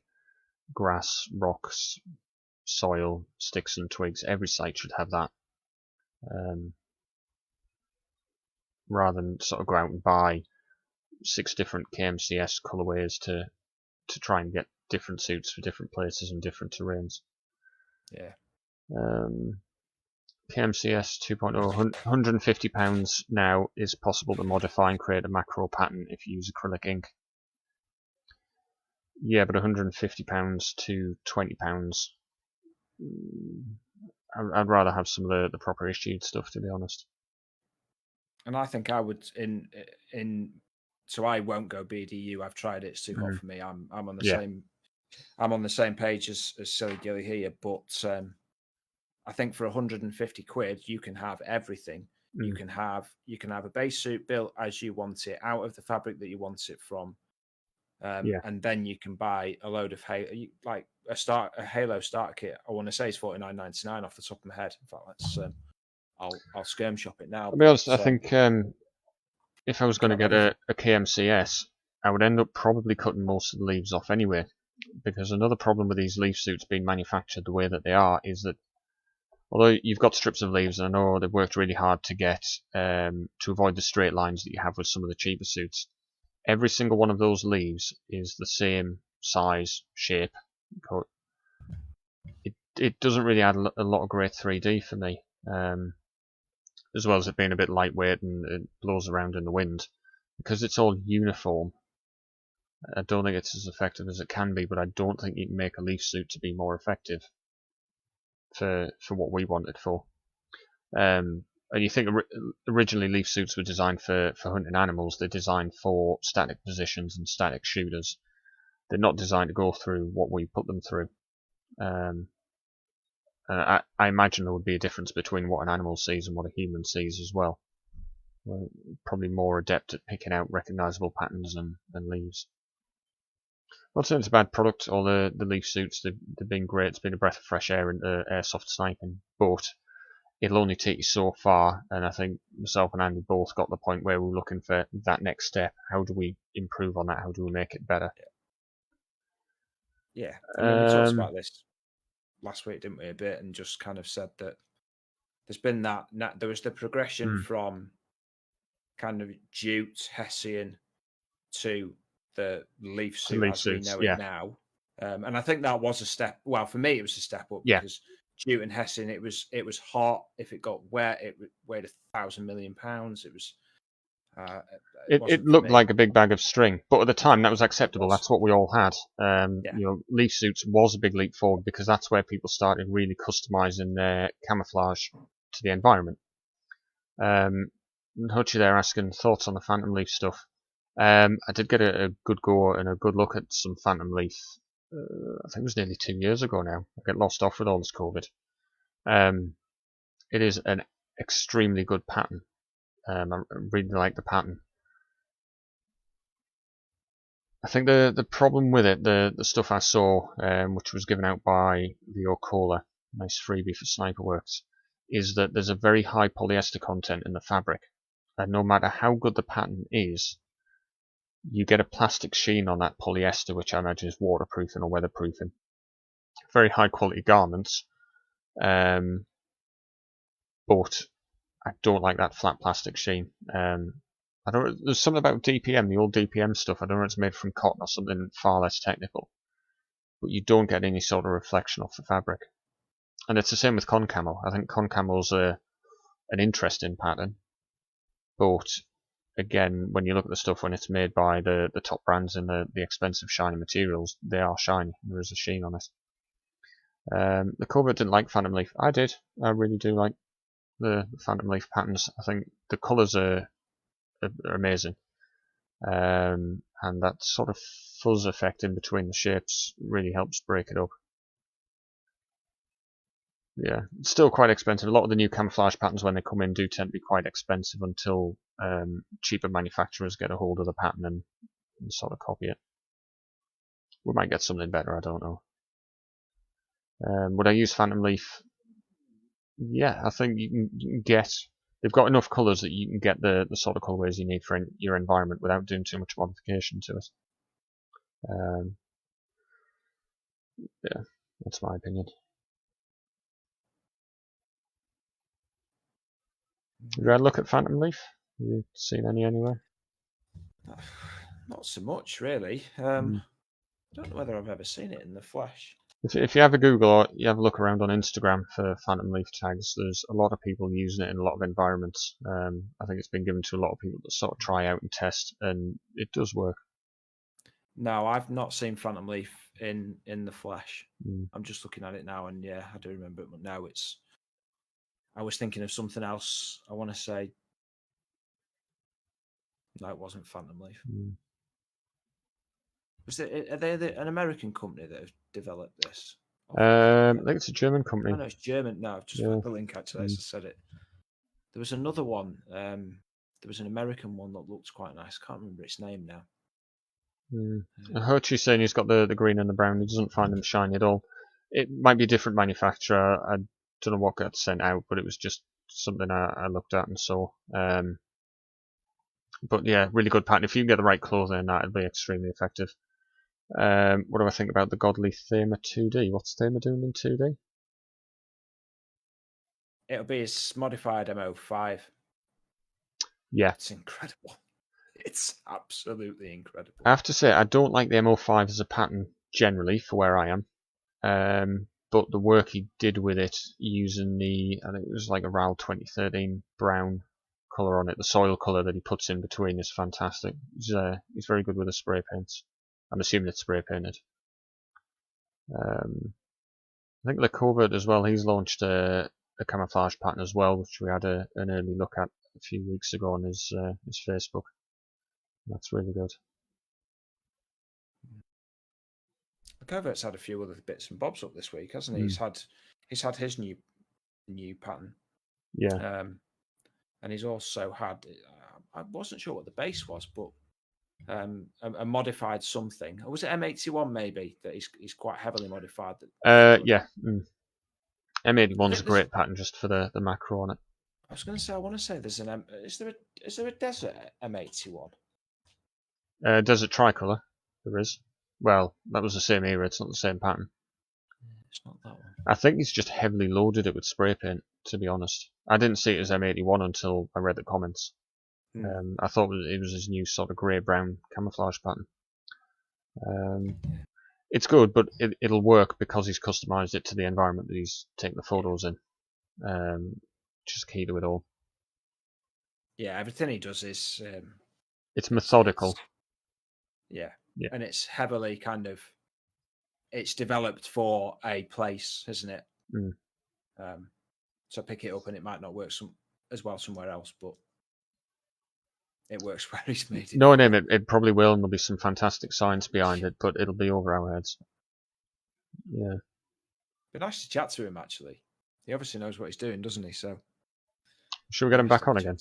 grass, rocks, soil, sticks and twigs, every site should have that. Rather than sort of go out and buy 6 different KMCS colorways to try and get different suits for different places and different terrains. Yeah. KMCS 2.0, £150 now is possible to modify and create a macro pattern if you use acrylic ink. Yeah, but £150 to £20. I'd rather have some of the proper issued stuff, to be honest. And I think I would so I won't go BDU. I've tried it; it's too hot for me. I'm on the same. I'm on the same page as Silly Ghillie here, but I think for £150 you can have everything. You can have a base suit built as you want it, out of the fabric that you want it from, and then you can buy a load of like a Halo starter kit. I want to say it's $49.99 off the top of my head. In fact, let's I'll skirm shop it now. To be honest, I think if I was going to get a KMCS, I would end up probably cutting most of the leaves off anyway. Because another problem with these leaf suits being manufactured the way that they are is that although you've got strips of leaves, and I know they've worked really hard to get to avoid the straight lines that you have with some of the cheaper suits, every single one of those leaves is the same size, shape. It doesn't really add a lot of great 3D for me. As well as it being a bit lightweight and it blows around in the wind. Because it's all uniform, I don't think it's as effective as it can be, but I don't think you can make a leaf suit to be more effective for what we want it for. And you think originally leaf suits were designed for hunting animals. They're designed for static positions and static shooters. They're not designed to go through what we put them through. I imagine there would be a difference between what an animal sees and what a human sees as well. We're probably more adept at picking out recognisable patterns than leaves. Not saying it's a bad product, all the leaf suits, they've been great. It's been a breath of fresh air into airsoft sniping, but it'll only take you so far, and I think myself and Andy both got the point where we're looking for that next step. How do we improve on that? How do we make it better? Yeah. I mean, we talked about this last week, didn't we, a bit, and just kind of said that there's been there was the progression from kind of jute, Hessian to the leaf suit as we know it now. And I think that was a step. Well, for me, it was a step up because jute and Hessian, it was hot. If it got wet, it weighed 1,000 million pounds. It was. It looked like a big bag of string, but at the time that was acceptable. That's what we all had. Leaf suits was a big leap forward because that's where people started really customizing their camouflage to the environment. Hutchie there asking thoughts on the Phantom Leaf stuff. I did get a good go and a good look at some Phantom Leaf. I think it was nearly 2 years ago now. I get lost off with all this COVID. It is an extremely good pattern. I really like the pattern. I think the problem with it, the stuff I saw, which was given out by the Ocola, nice freebie for Sniper Works, is that there's a very high polyester content in the fabric, and no matter how good the pattern is, you get a plastic sheen on that polyester, which I imagine is waterproofing or weatherproofing. Very high quality garments, but I don't like that flat plastic sheen. There's something about DPM, the old DPM stuff. I don't know if it's made from cotton or something far less technical, but you don't get any sort of reflection off the fabric. And it's the same with con camo. I think con camo's an interesting pattern, but again, when you look at the stuff when it's made by the top brands and the expensive shiny materials, they are shiny. There is a sheen on it. The Covert didn't like Phantom Leaf. I did. I really do like the Phantom Leaf patterns. I think the colours are amazing. And that sort of fuzz effect in between the shapes really helps break it up. Yeah, it's still quite expensive. A lot of the new camouflage patterns, when they come in, do tend to be quite expensive until cheaper manufacturers get a hold of the pattern and sort of copy it. We might get something better, I don't know. Would I use Phantom Leaf? Yeah, I think you can get... They've got enough colours that you can get the sort of colourways you need for your environment without doing too much modification to it. Yeah, that's my opinion. Have you had a look at Phantom Leaf? Have you seen any anywhere? Not so much, really. I don't know whether I've ever seen it in the flesh. If you have a Google or you have a look around on Instagram for Phantom Leaf tags, there's a lot of people using it in a lot of environments. I think it's been given to a lot of people to sort of try out and test, and it does work. No, I've not seen Phantom Leaf in the flesh. I'm just looking at it now, and yeah, I do remember it. But now I was thinking of something else. I want to say, no, it wasn't Phantom Leaf. Are they an American company that have developed this? I think it's a German company. Oh, no, it's German. No, I've just got the link actually as I said it. There was another one. There was an American one that looked quite nice. Can't remember its name now. I heard you saying he's got the green and the brown. He doesn't find them shiny at all. It might be a different manufacturer. I don't know what got sent out, but it was just something I looked at and saw. But yeah, really good pattern. If you can get the right clothing, that'd be extremely effective. What do I think about the Godly Thema 2D? What's Thema doing in 2D? It'll be his modified MO5. Yeah. It's incredible. It's absolutely incredible. I have to say, I don't like the MO5 as a pattern generally for where I am. But the work he did with it using I think it was like a RAL 2013 brown colour on it, the soil colour that he puts in between is fantastic. He's very good with the spray paints. I'm assuming it's spray painted. I think the Covert as well, he's launched a camouflage pattern as well, which we had an early look at a few weeks ago on his Facebook. That's really good. The Covert's had a few other bits and bobs up this week, hasn't he? He's had his new pattern. Yeah. And he's also had, I wasn't sure what the base was, but a modified something. Or was it M81 maybe that he's quite heavily modified? Yeah. M81's a great pattern just for the macro on it. I was going to say, I want to say there's is there a desert M81? Desert Tricolour, there is. Well, that was the same era, it's not the same pattern. It's not that one. I think he's just heavily loaded it with spray paint, to be honest. I didn't see it as M81 until I read the comments. I thought it was his new sort of grey-brown camouflage pattern. It's good, but it'll work because he's customised it to the environment that he's taking the photos in. Just key to it all. Yeah, everything he does is... it's methodical. Yeah, and it's heavily kind of... It's developed for a place, isn't it? So pick it up and it might not work as well somewhere else, but it works where he's made it. No, it probably will, and there'll be some fantastic science behind it, but it'll be over our heads. Yeah. Be nice to chat to him, actually. He obviously knows what he's doing, doesn't he? So, should we get him back on again?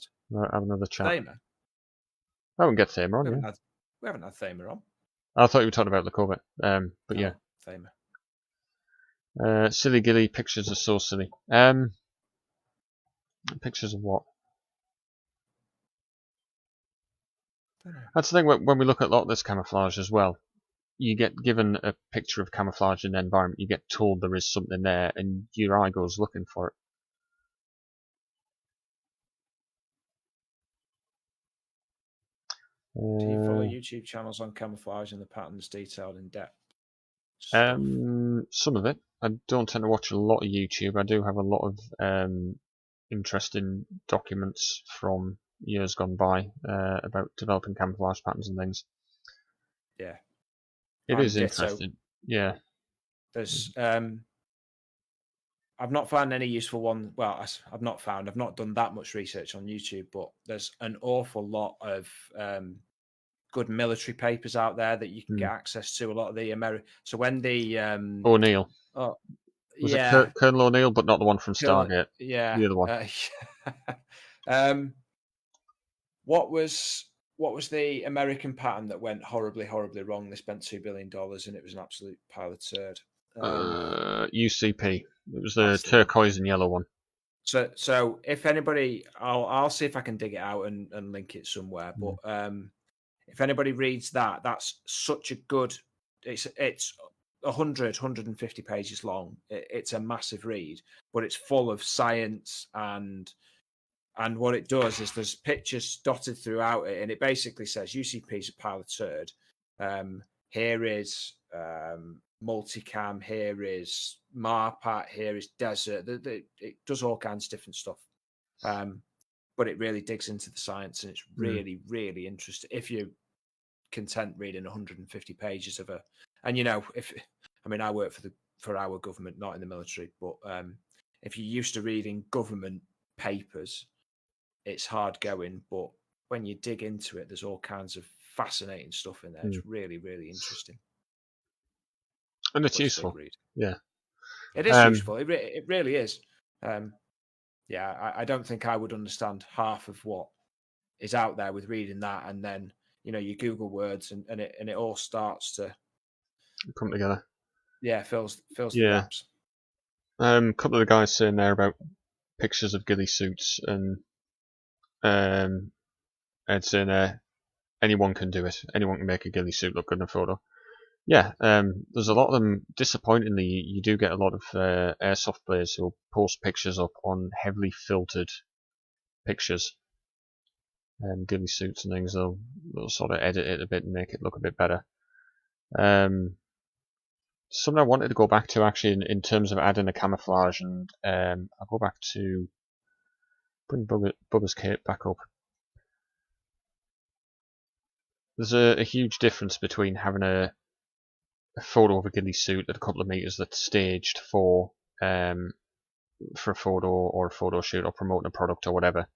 Have another chat. Thamer? I wouldn't get Thamer on, we haven't had Thamer on. I thought you were talking about the Covert. But yeah. Thamer. Silly Ghillie, pictures are so silly. Pictures of what? That's the thing, when we look at a lot of this camouflage as well, you get given a picture of camouflage in the environment, you get told there is something there, and your eye goes looking for it. Do you follow YouTube channels on camouflage and the patterns detailed in depth? Some of it. I don't tend to watch a lot of YouTube. I do have a lot of interesting documents from years gone by about developing camouflage patterns and things. Yeah, it is interesting. Yeah, there's I've not found any useful one. Well, I've not done that much research on YouTube, but there's an awful lot of good military papers out there that you can get access to. A lot of the So when the O'Neill, was it Colonel O'Neill, but not the one from Stargate? Yeah, the other one. What was the American pattern that went horribly, horribly wrong? They spent $2 billion and it was an absolute pile of turd. UCP. It was the turquoise and yellow one. So if anybody, I'll see if I can dig it out and link it somewhere. But if anybody reads that, that's such a good. It's 150 pages long. It's a massive read, but it's full of science and what it does is there's pictures dotted throughout it, and it basically says UCP is a pile of turd. Here is multicam, here is Marpat, here is desert. It does all kinds of different stuff, but it really digs into the science, and it's really, really interesting. If you're content reading 150 pages of I work for our government, not in the military, but if you're used to reading government papers, it's hard going, but when you dig into it, there's all kinds of fascinating stuff in there. It's really, really interesting. And it's useful. Yeah. It is useful. It really is. I don't think I would understand half of what is out there with reading that, and then you Google words and it all starts to come together. Yeah, fills the gaps. A couple of the guys saying there about pictures of ghillie suits, and Ed saying anyone can do it. Anyone can make a ghillie suit look good in a photo. Yeah, there's a lot of them. Disappointingly, you do get a lot of airsoft players who post pictures up on heavily filtered pictures and ghillie suits and things. They'll sort of edit it a bit and make it look a bit better. Something I wanted to go back to actually in terms of adding a camouflage, and I'll go back to bring Bubba's cape back up. There's a huge difference between having a photo of a ghillie suit at a couple of meters that's staged for a photo or a photo shoot or promoting a product or whatever.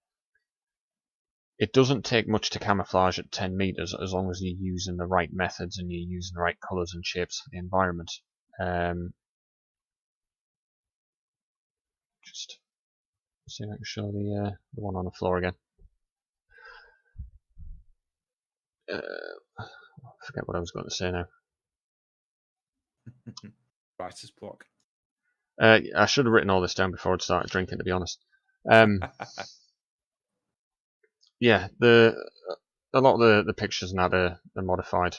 It doesn't take much to camouflage at 10 meters as long as you're using the right methods and you're using the right colors and shapes for the environment. Just see if I can show the one on the floor again. I forget what I was going to say now. Writer's block. I should have written all this down before I'd started drinking, to be honest. Yeah, a lot of the pictures now they're modified.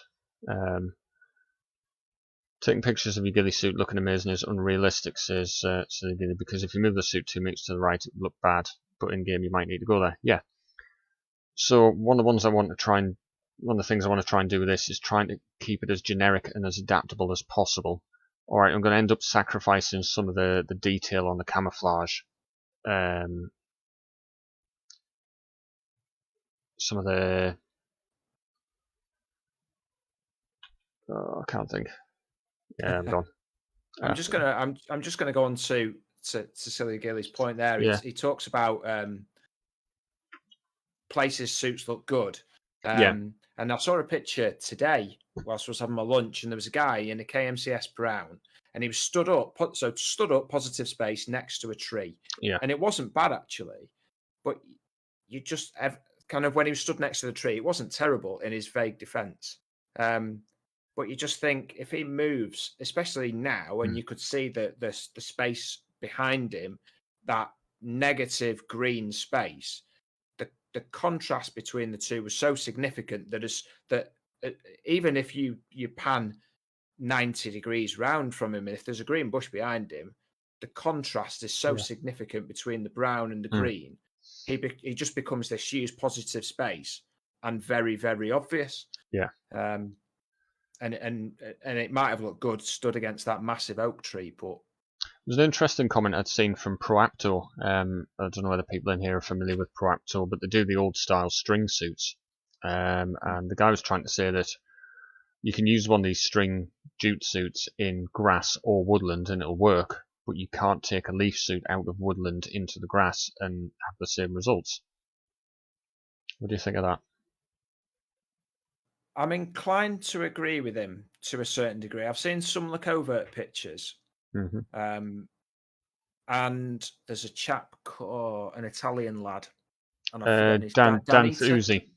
Taking pictures of your ghillie suit looking amazing is unrealistic, says Ghillie, because if you move the suit 2 meters to the right, it would look bad, but in game you might need to go there. Yeah. So one of the things I want to try and do with this is trying to keep it as generic and as adaptable as possible. Alright, I'm going to end up sacrificing some of the detail on the camouflage. Some of the... I can't think. Yeah, I'm gone. I'm just gonna go on to Cecilia Ghillie's point there. Yeah. He talks about places suits look good. And I saw a picture today whilst I was having my lunch, and there was a guy in a KMCS brown, and he was stood up, positive space next to a tree. Yeah. And it wasn't bad actually, but you just have kind of when he was stood next to the tree, it wasn't terrible in his vague defense. But you just think if he moves, especially now, and you could see the space behind him, that negative green space, the contrast between the two was so significant that even if you pan 90 degrees round from him, and if there's a green bush behind him, the contrast is so significant between the brown and the green. He just becomes this huge positive space and very, very obvious. Yeah. And it might have looked good stood against that massive oak tree, but There's an interesting comment I'd seen from Proapto. I don't know whether people in here are familiar with Proapto, but they do the old style string suits. And the guy was trying to say that you can use one of these string jute suits in grass or woodland and it'll work, but you can't take a leaf suit out of woodland into the grass and have the same results. What do you think of that? I'm inclined to agree with him to a certain degree. I've seen some look covert pictures, and there's a chap called an Italian lad, and I've forgotten his Dan Fuzzi.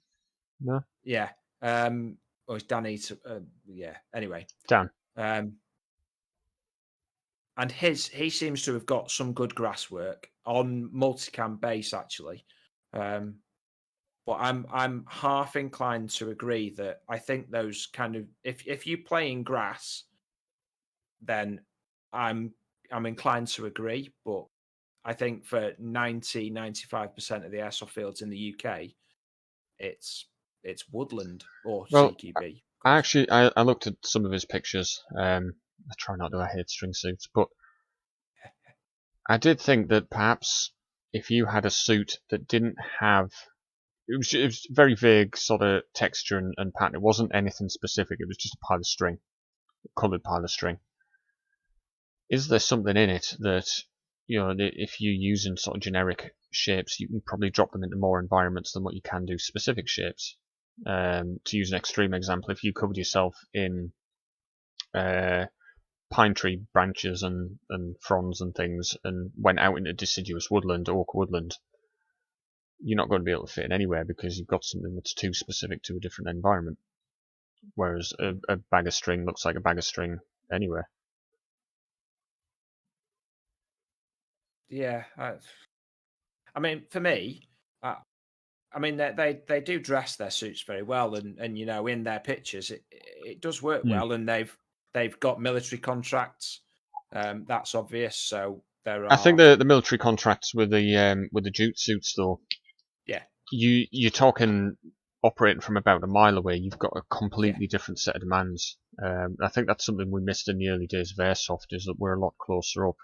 No. Yeah. Or it's Danny. Yeah. Anyway. Dan. And he seems to have got some good grass work on multicam base actually. But I'm half inclined to agree that I think those kind of if you play in grass, then I'm inclined to agree. But I think for 95% of the airsoft fields in the UK, it's woodland or CQB. I looked at some of his pictures. I try not to. I hate string suits, but I did think that perhaps if you had a suit that didn't have it was very vague sort of texture and pattern. It wasn't anything specific. It was just a pile of string, a coloured pile of string. Is there something in it that, you know, if you're using sort of generic shapes, you can probably drop them into more environments than what you can do specific shapes? To use an extreme example, if you covered yourself in pine tree branches and fronds and things and went out into deciduous woodland, oak woodland, you're not going to be able to fit in anywhere because you've got something that's too specific to a different environment. Whereas a bag of string looks like a bag of string anywhere. Yeah, I mean, for me, I mean they do dress their suits very well, and you know, in their pictures it does work well, and they've got military contracts. That's obvious. So there are. I think the military contracts with the jute suits though. Yeah. You're talking operating from about a mile away. You've got a completely different set of demands. I think that's something we missed in the early days of airsoft, is that we're a lot closer up.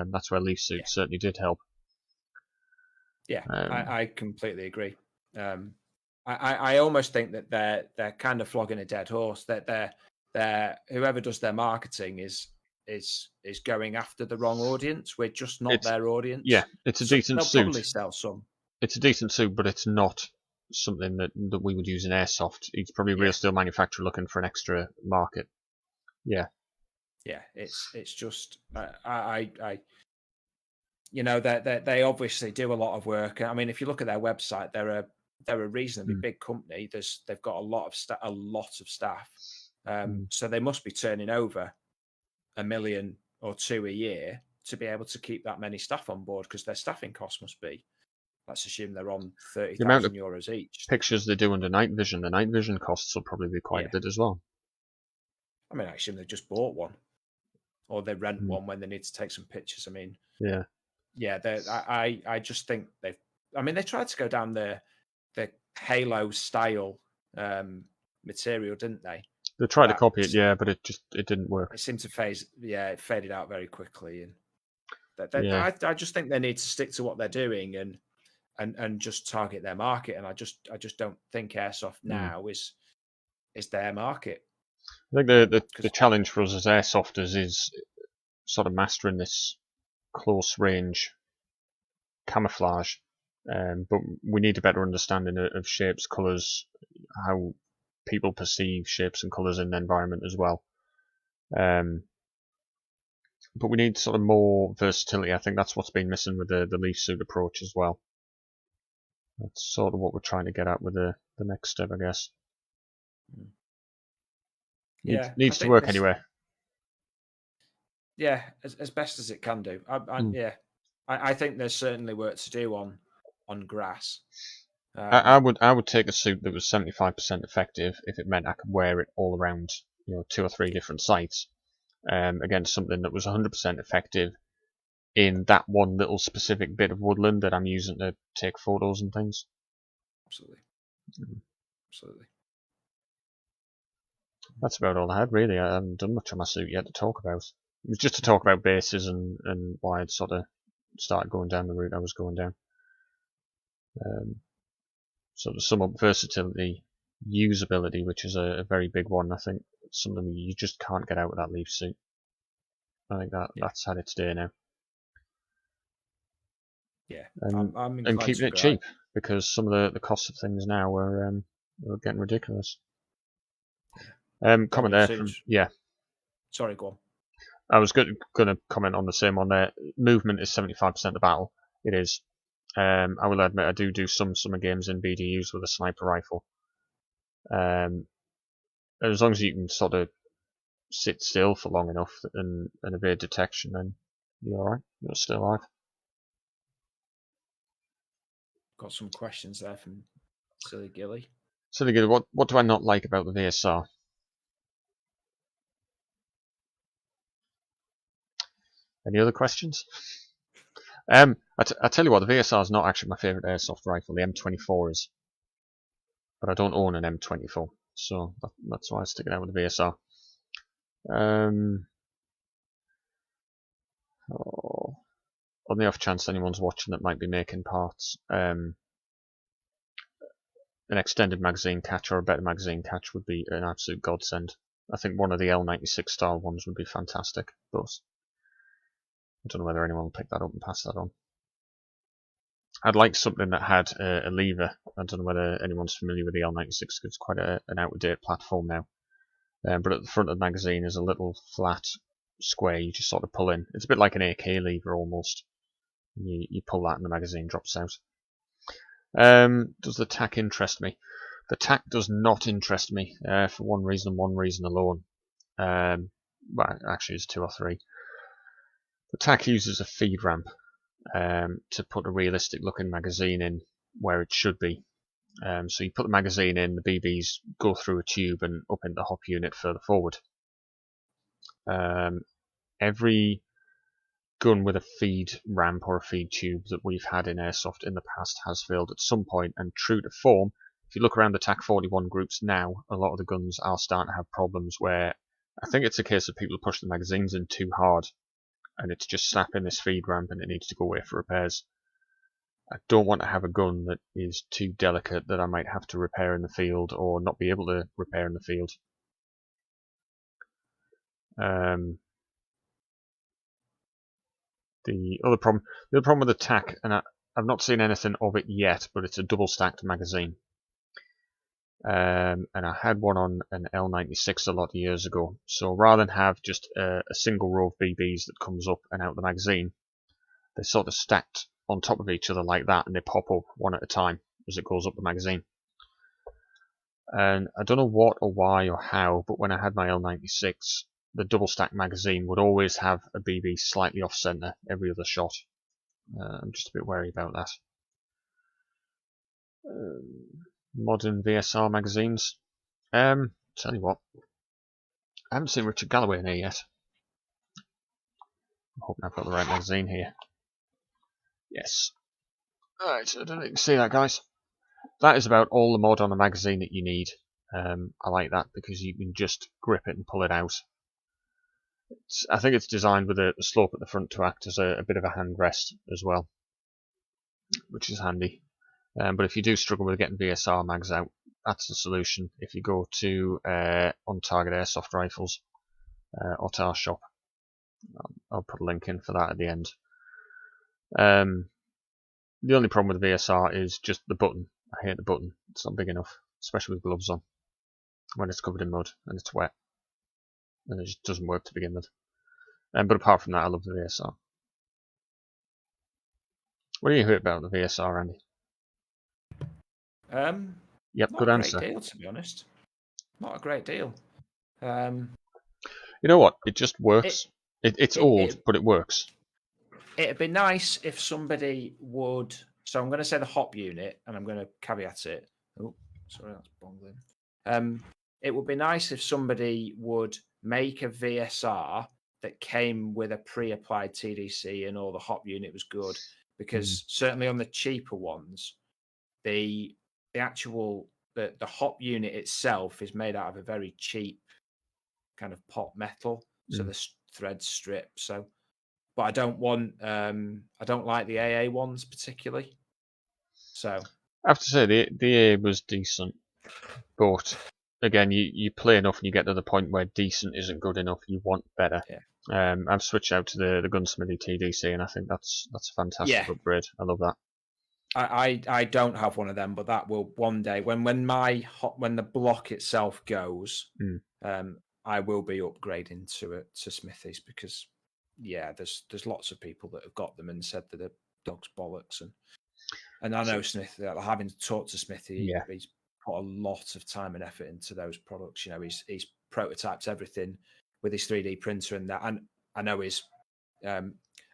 That's where leaf suits certainly did help. Yeah, I completely agree. I almost think that they're kind of flogging a dead horse. That they're whoever does their marketing is going after the wrong audience. We're just not their audience. Yeah, it's a decent suit. They'll probably sell some. It's a decent suit, but it's not something that we would use in airsoft. It's probably a real steel manufacturer looking for an extra market. Yeah. Yeah, it's just I you know, they obviously do a lot of work. I mean, if you look at their website, they're a reasonably big company. They've got a lot of staff. So they must be turning over $1 million or $2 million a year to be able to keep that many staff on board, because their staffing costs must be, let's assume they're on €30,000 each. Pictures they do under night vision, the night vision costs will probably be quite a bit as well. I mean, I assume they've just bought one, or they rent one when they need to take some pictures. I mean, I just think they tried to go down the Halo style material, didn't they? They tried to copy it, but it didn't work. It seemed to it faded out very quickly, and I just think they need to stick to what they're doing and just target their market. And I just don't think airsoft now is their market. I think the challenge for us as airsofters is sort of mastering this close range camouflage, but we need a better understanding of shapes, colours, how people perceive shapes and colours in the environment as well. But we need sort of more versatility. I think that's what's been missing with the leaf suit approach as well. That's sort of what we're trying to get at with the next step, I guess. Needs to work anyway. Yeah, as best as it can do. I think there's certainly work to do on grass. I would take a suit that was 75% effective if it meant I could wear it all around, 2 or 3 different sites, against something that was 100% effective in that one little specific bit of woodland that I'm using to take photos and things. Absolutely. Absolutely. That's about all I had, really. I haven't done much on my suit yet to talk about. It was just to talk about bases and why I'd sort of started going down the route I was going down. So to sum up, versatility, usability, which is a very big one. I think it's something you just can't get out of that leaf suit. I think that's had its day now. Yeah, and keeping it cheap, because some of the costs of things now are getting ridiculous. Comment there from Sorry, go on. I was going to comment on the same one there. Movement is 75% of the battle. It is. I will admit I do some summer games in BDUs with a sniper rifle. As long as you can sort of sit still for long enough and evade detection, then you're alright. You're still alive. Got some questions there from Silly Ghillie. Silly Ghillie, what do I not like about the VSR? Any other questions? I tell you what, the VSR is not actually my favourite airsoft rifle. The M24 is, but I don't own an M24, so that's why I stick it out with the VSR. On the off chance anyone's watching that might be making parts, an extended magazine catch or a better magazine catch would be an absolute godsend. I think one of the L96 style ones would be fantastic, but I don't know whether anyone will pick that up and pass that on. I'd like something that had a lever. I don't know whether anyone's familiar with the L96, because it's quite an out-of-date platform now. But at the front of the magazine is a little flat square you just sort of pull in. It's a bit like an AK lever almost. You pull that and the magazine drops out. Does the TAC interest me? The TAC does not interest me for one reason and one reason alone. Well, actually it's two or three. The TAC uses a feed ramp to put a realistic looking magazine in where it should be. So you put the magazine in, the BBs go through a tube and up into the hop unit further forward. Every gun with a feed ramp or a feed tube that we've had in Airsoft in the past has failed at some point, and true to form, if you look around the TAC 41 groups now, a lot of the guns are starting to have problems where I think it's a case of people push the magazines in too hard and it's just snapping this feed ramp and it needs to go away for repairs. I don't want to have a gun that is too delicate that I might have to repair in the field or not be able to repair in the field. The other problem with the TAC, and I've not seen anything of it yet, but it's a double stacked magazine. And I had one on an L96 a lot of years ago. So rather than have just a single row of BBs that comes up and out the magazine, they're sort of stacked on top of each other like that, and they pop up one at a time as it goes up the magazine. And I don't know what or why or how, but when I had my L96, the double stack magazine would always have a BB slightly off center every other shot. I'm just a bit wary about that. Modern VSR magazines. Tell you what, I haven't seen Richard Galloway in here yet. I'm hoping I've got the right magazine here. Yes. Alright, so I don't know if you can see that, guys. That is about all the mod on a magazine that you need. I like that because you can just grip it and pull it out. I think it's designed with a slope at the front to act as a bit of a hand rest as well, which is handy. But if you do struggle with getting VSR mags out, that's the solution. If you go to On Target Airsoft Rifles, Otar shop, I'll put a link in for that at the end. The only problem with the VSR is just the button. I hate the button. It's not big enough, especially with gloves on, when it's covered in mud and it's wet. And it just doesn't work to begin with. But apart from that, I love the VSR. What do you hear about the VSR, Andy? Yep, good answer. Not a great deal, to be honest. Not a great deal. You know what? It just works. It's old, but it works. It'd be nice if somebody would... So I'm going to say the hop unit, and I'm going to caveat it. Oh, sorry, that's bongling. It would be nice if somebody would make a VSR that came with a pre-applied TDC and all the hop unit was good, because certainly on the cheaper ones, the actual hop unit itself is made out of a very cheap kind of pot metal. So the thread strip. So, but I don't want, I don't like the AA ones particularly. So I have to say the AA was decent, but again, you play enough and you get to the point where decent isn't good enough. You want better. Yeah. I've switched out to the Gunsmithy TDC, and I think that's a fantastic upgrade. I love that. I don't have one of them, but that will one day when the block itself goes, I will be upgrading to Smithies, because there's lots of people that have got them and said that they're dog's bollocks, and I know Smith, having talked to Smithy, he's put a lot of time and effort into those products. You know, he's prototypes everything with his 3D printer and that, and I know his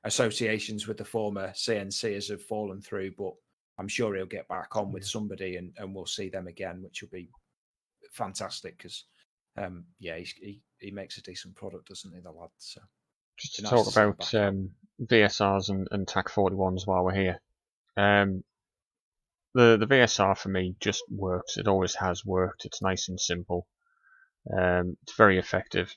associations with the former CNCers have fallen through, but I'm sure he'll get back on with somebody and we'll see them again, which will be fantastic, because he makes a decent product, doesn't he, the lad? So just to talk about VSRs and TAC 41s while we're here. The VSR for me just works. It always has worked. It's nice and simple. It's very effective.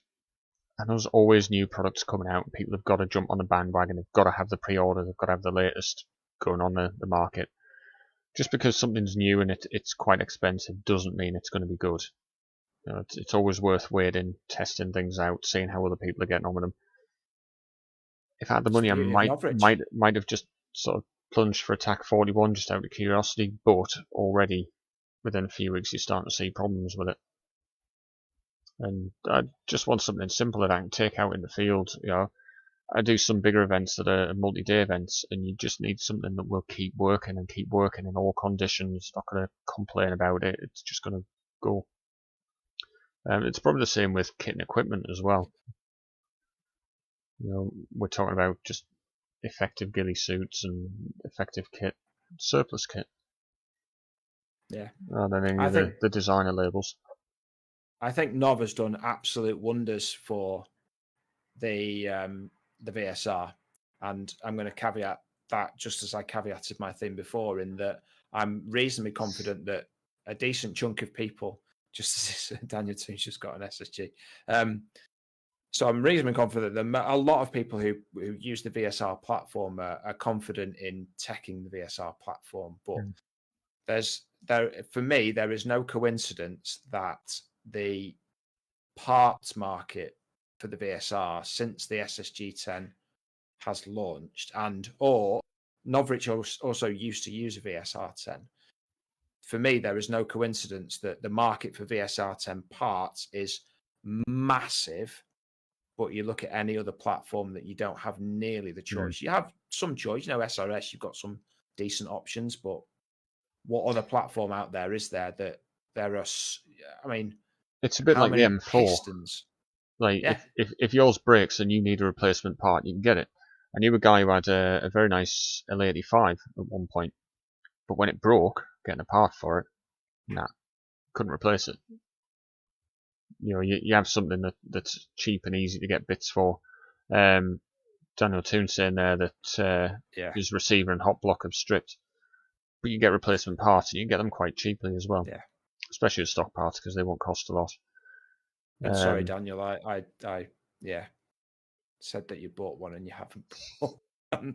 And there's always new products coming out. People have got to jump on the bandwagon. They've got to have the pre-order. They've got to have the latest going on the market. Just because something's new and it's quite expensive doesn't mean it's going to be good. You know, it's always worth waiting, testing things out, seeing how other people are getting on with them. If I had the money, I might have just sort of plunged for a TAC 41 just out of curiosity, but already within a few weeks you're starting to see problems with it. And I just want something simple that I can take out in the field. You know, I do some bigger events that are multi-day events, and you just need something that will keep working in all conditions. Not going to complain about it. It's just going to go. It's probably the same with kit and equipment as well. You know, we're talking about just effective ghillie suits and effective kit, surplus kit. Yeah. Rather than any of the designer labels. I think Nov has done absolute wonders for the VSR, and I'm going to caveat that just as I caveated my thing before, in that I'm reasonably confident that a decent chunk of people, just as Daniel Toon's just got an SSG, so I'm reasonably confident that a lot of people who use the VSR platform are confident in teching the VSR platform, but for me there is no coincidence that the parts market for the VSR since the SSG-10 has launched, or Novrich also used to use a VSR-10. For me, there is no coincidence that the market for VSR-10 parts is massive, but you look at any other platform that you don't have nearly the choice. You have some choice, SRS, you've got some decent options, but what other platform out there is there that there are, I mean, it's a bit like the M4. Pistons? Like, if yours breaks and you need a replacement part, you can get it. I knew a guy who had a very nice L85 at one point, but when it broke, getting a part for it, couldn't replace it. You know, you have something that's cheap and easy to get bits for. Daniel Toon saying there that his receiver and hot block have stripped, but you get replacement parts and you can get them quite cheaply as well. Yeah, especially the stock parts, because they won't cost a lot. Sorry, Daniel, I said that you bought one and you haven't bought one.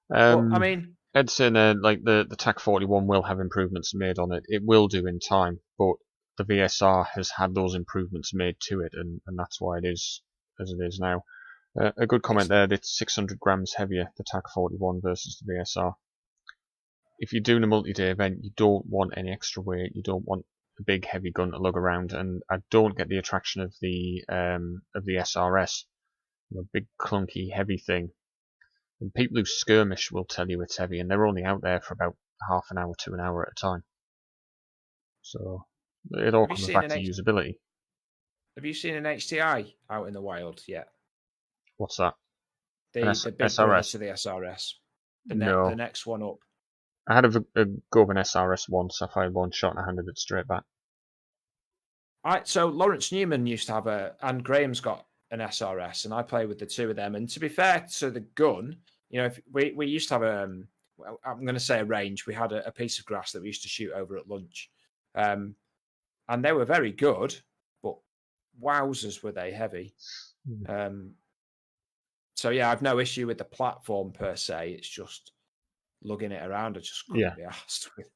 Well, I mean, Ed's saying like the TAC 41 will have improvements made on it. It will do in time, but the VSR has had those improvements made to it, and that's why it is as it is now. A good comment there, it's 600 grams heavier, the TAC 41 versus the VSR. If you're doing a multi-day event, you don't want any extra weight, you don't want a big heavy gun to lug around, and I don't get the attraction of the SRS, big clunky heavy thing. And people who skirmish will tell you it's heavy, and they're only out there for about half an hour to an hour at a time. So it all comes back to usability. Have you seen an HTI out in the wild yet? What's that? The big brother to the SRS. The next one up. I had a go of an SRS once. I fired one shot and I handed it straight back. So Lawrence Newman used to have and Graham's got an SRS, and I play with the two of them. And to be fair to the gun, if we used to have I'm going to say a range. We had a piece of grass that we used to shoot over at lunch, and they were very good, but wowzers were they heavy. So yeah, I've no issue with the platform per se. It's just lugging it around. I just couldn't be asked with.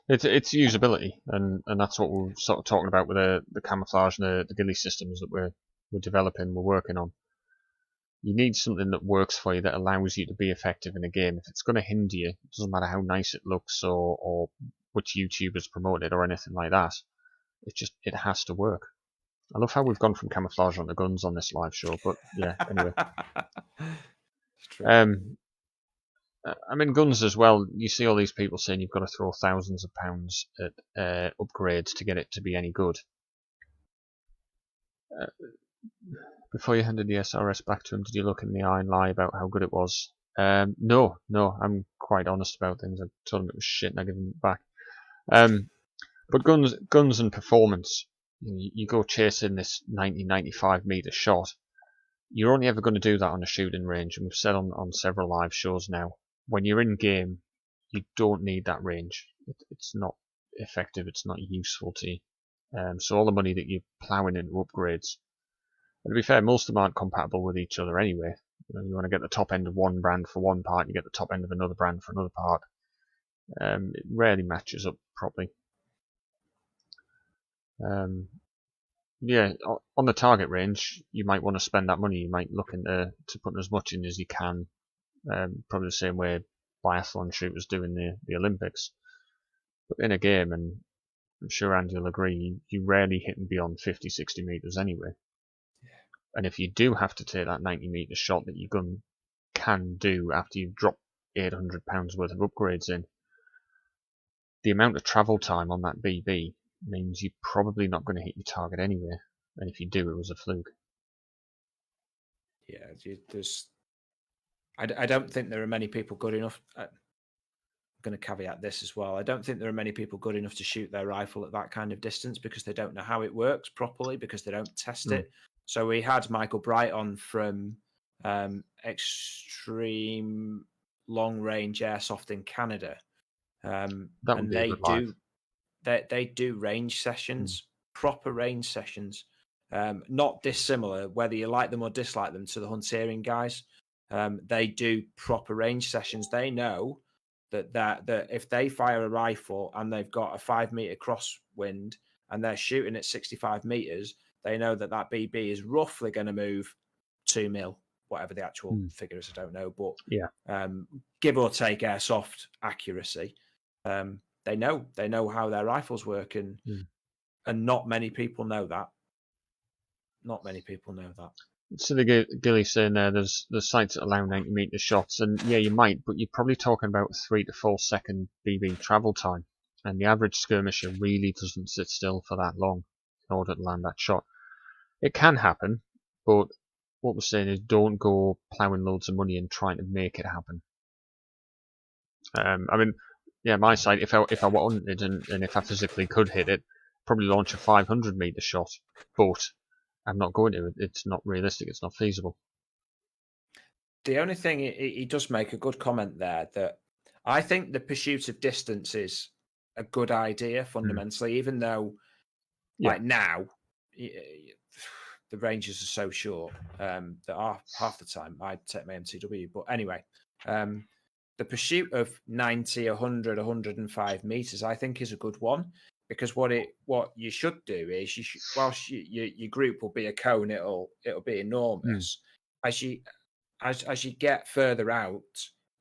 It's usability, and that's what we're sort of talking about with the camouflage and the ghillie systems that we're developing, we're working on. You need something that works for you, that allows you to be effective in a game. If it's going to hinder you, it doesn't matter how nice it looks or which YouTubers promote it or anything like that. It has to work. I love how we've gone from camouflage onto guns on this live show, but yeah, anyway. It's true. I mean, guns as well, you see all these people saying you've got to throw thousands of pounds at upgrades to get it to be any good. Before you handed the SRS back to him, did you look in the eye and lie about how good it was? No, I'm quite honest about things. I told him it was shit and I gave him it back. But guns and performance, you go chasing this 90-95 meter shot, you're only ever going to do that on a shooting range, and we've said on several live shows now, when you're in game, you don't need that range. It's not effective, it's not useful to you. So all the money that you're ploughing into upgrades, and to be fair, most of them aren't compatible with each other anyway. You want to get the top end of one brand for one part, you get the top end of another brand for another part. It rarely matches up properly. Yeah, on the target range, you might want to spend that money. You might look into putting as much in as you can. Probably the same way biathlon shooters do in the Olympics. But in a game, and I'm sure Andy will agree, you rarely hit and beyond 50, 60 meters anyway. Yeah. And if you do have to take that 90 meter shot that your gun can do after you've dropped £800 worth of upgrades in, the amount of travel time on that BB means you're probably not going to hit your target anyway. And if you do, it was a fluke. Yeah, I don't think there are many people good enough. I'm going to caveat this as well. I don't think there are many people good enough to shoot their rifle at that kind of distance because they don't know how it works properly, because they don't test it. So we had Michael Bright on from Extreme Long Range Airsoft in Canada. That would and be a good live. They do range sessions, proper range sessions, not dissimilar, whether you like them or dislike them, to the Hunterian guys. They do proper range sessions. They know that if they fire a rifle and they've got a 5 meter crosswind and they're shooting at 65 meters, they know that BB is roughly going to move 2 mil, whatever the actual figure is, I don't know, but give or take airsoft accuracy. They know how their rifles work, and not many people know that. Not many people know that. So the Ghillie saying there's sites that allow 90 meter shots, and yeah, you might, but you're probably talking about 3 to 4 second BB travel time, and the average skirmisher really doesn't sit still for that long in order to land that shot. It can happen, but what we're saying is don't go ploughing loads of money and trying to make it happen. I mean, yeah, my site, if I wanted and if I physically could hit it, probably launch a 500 meter shot, but I'm not going to. It's not realistic. It's not feasible. The only thing, he does make a good comment there, that I think the pursuit of distance is a good idea fundamentally, even though like now the ranges are so short that half the time I'd take my MTW. But anyway, the pursuit of 90, 100, 105 meters, I think, is a good one, because what you should do is whilst your group will be a cone, it'll be enormous. As you get further out,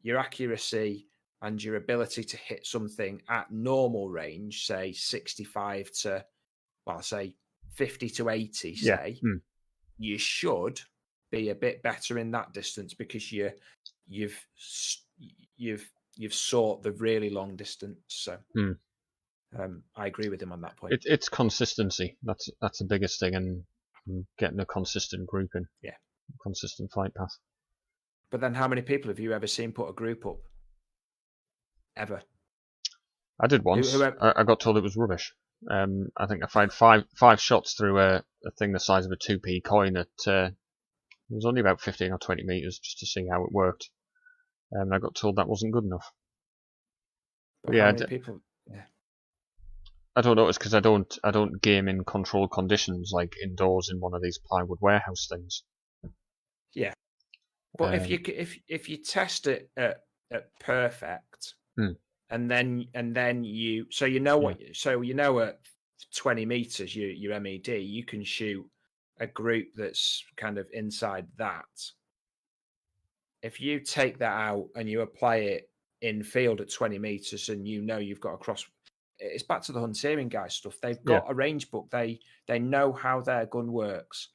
your accuracy and your ability to hit something at normal range, say 65 to, well, say 50 to 80, say, you should be a bit better in that distance, because you've sought the really long distance. So I agree with him on that point. It's consistency. That's the biggest thing, and getting a consistent grouping. Yeah, consistent flight path. But then, how many people have you ever seen put a group up? Ever? I did once. I got told it was rubbish. I think I fired five shots through a thing the size of a 2p coin at it was only about 15 or 20 meters, just to see how it worked. And I got told that wasn't good enough. But how many people? Yeah. I don't know. It's because I don't game in controlled conditions like indoors in one of these plywood warehouse things. Yeah, but if you test it at perfect, and then you at 20 meters your MED, you can shoot a group that's kind of inside that. If you take that out and you apply it in field at 20 meters, and you've got a cross, it's back to the Hunterian guys stuff. They've got a range book. They know how their gun works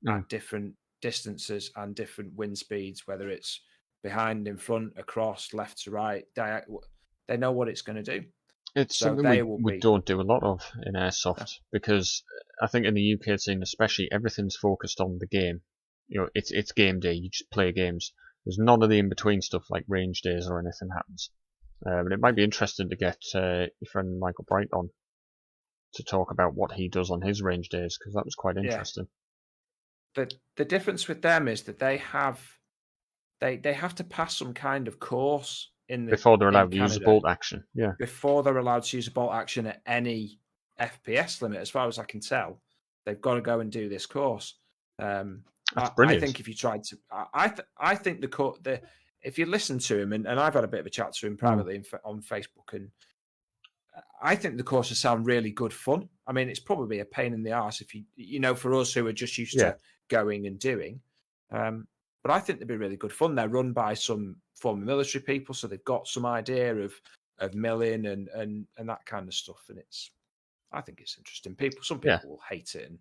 at different distances and different wind speeds, whether it's behind, in front, across, left to right. They know what it's going to do. It's something we don't do a lot of in Airsoft, because I think in the UK scene especially, everything's focused on the game. It's game day. You just play games. There's none of the in-between stuff like range days or anything happens. And it might be interesting to get your friend Michael Bright on to talk about what he does on his range days, because that was quite interesting. The difference with them is that they have to pass some kind of course before they're allowed to use a bolt action. Yeah. Before they're allowed to use a bolt action at any FPS limit, as far as I can tell, they've got to go and do this course. That's brilliant. I think if you tried to, I think if you listen to him, and I've had a bit of a chat to him privately on Facebook, and I think the courses sound really good fun. I mean, it's probably a pain in the arse if for us who are just used to going and doing. But I think they'd be really good fun. They're run by some former military people, so they've got some idea of milling and that kind of stuff. And I think it's interesting. Some people will hate it, and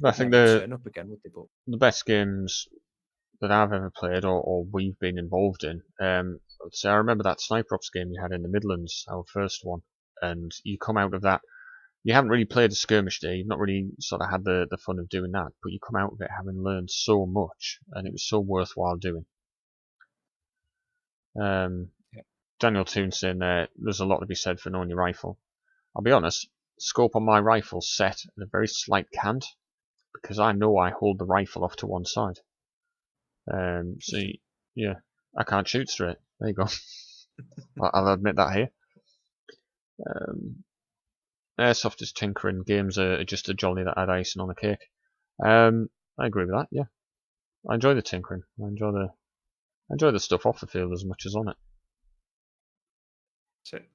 I think turn up again, would they? But the best games that I've ever played or we've been involved in. So I remember that Sniper Ops game you had in the Midlands, our first one, and you come out of that. You haven't really played a skirmish day. You've not really sort of had the fun of doing that, but you come out of it having learned so much, and it was so worthwhile doing. Daniel Toon saying there's a lot to be said for knowing your rifle. I'll be honest, scope on my rifle set at a very slight cant, because I know I hold the rifle off to one side. So yeah, I can't shoot straight. There you go. I'll admit that here. Airsoft is tinkering. Games are just a jolly that add icing on the cake. I agree with that. Yeah, I enjoy the tinkering. I enjoy the stuff off the field as much as on it. That's it.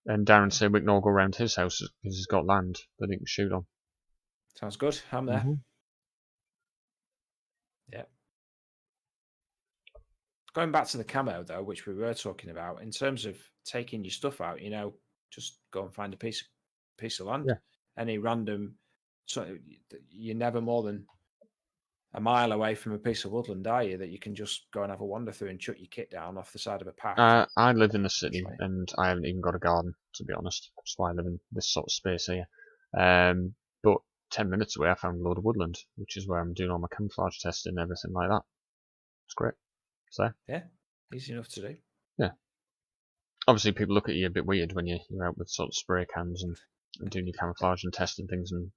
And Darren said we can all go around his house because he's got land that he can shoot on. Sounds good. I'm there. Mm-hmm. Yeah. Going back to the camo though, which we were talking about, in terms of taking your stuff out, just go and find a piece of land. Yeah. Any random, so you're never more than a mile away from a piece of woodland, are you? That you can just go and have a wander through and chuck your kit down off the side of a path. I live in the city and I haven't even got a garden, to be honest. That's why I live in this sort of space here. But 10 minutes away, I found a load of woodland, which is where I'm doing all my camouflage testing and everything like that. It's great. So yeah, easy enough to do. Yeah. Obviously, people look at you a bit weird when you're out with sort of spray cans and doing your camouflage and testing things and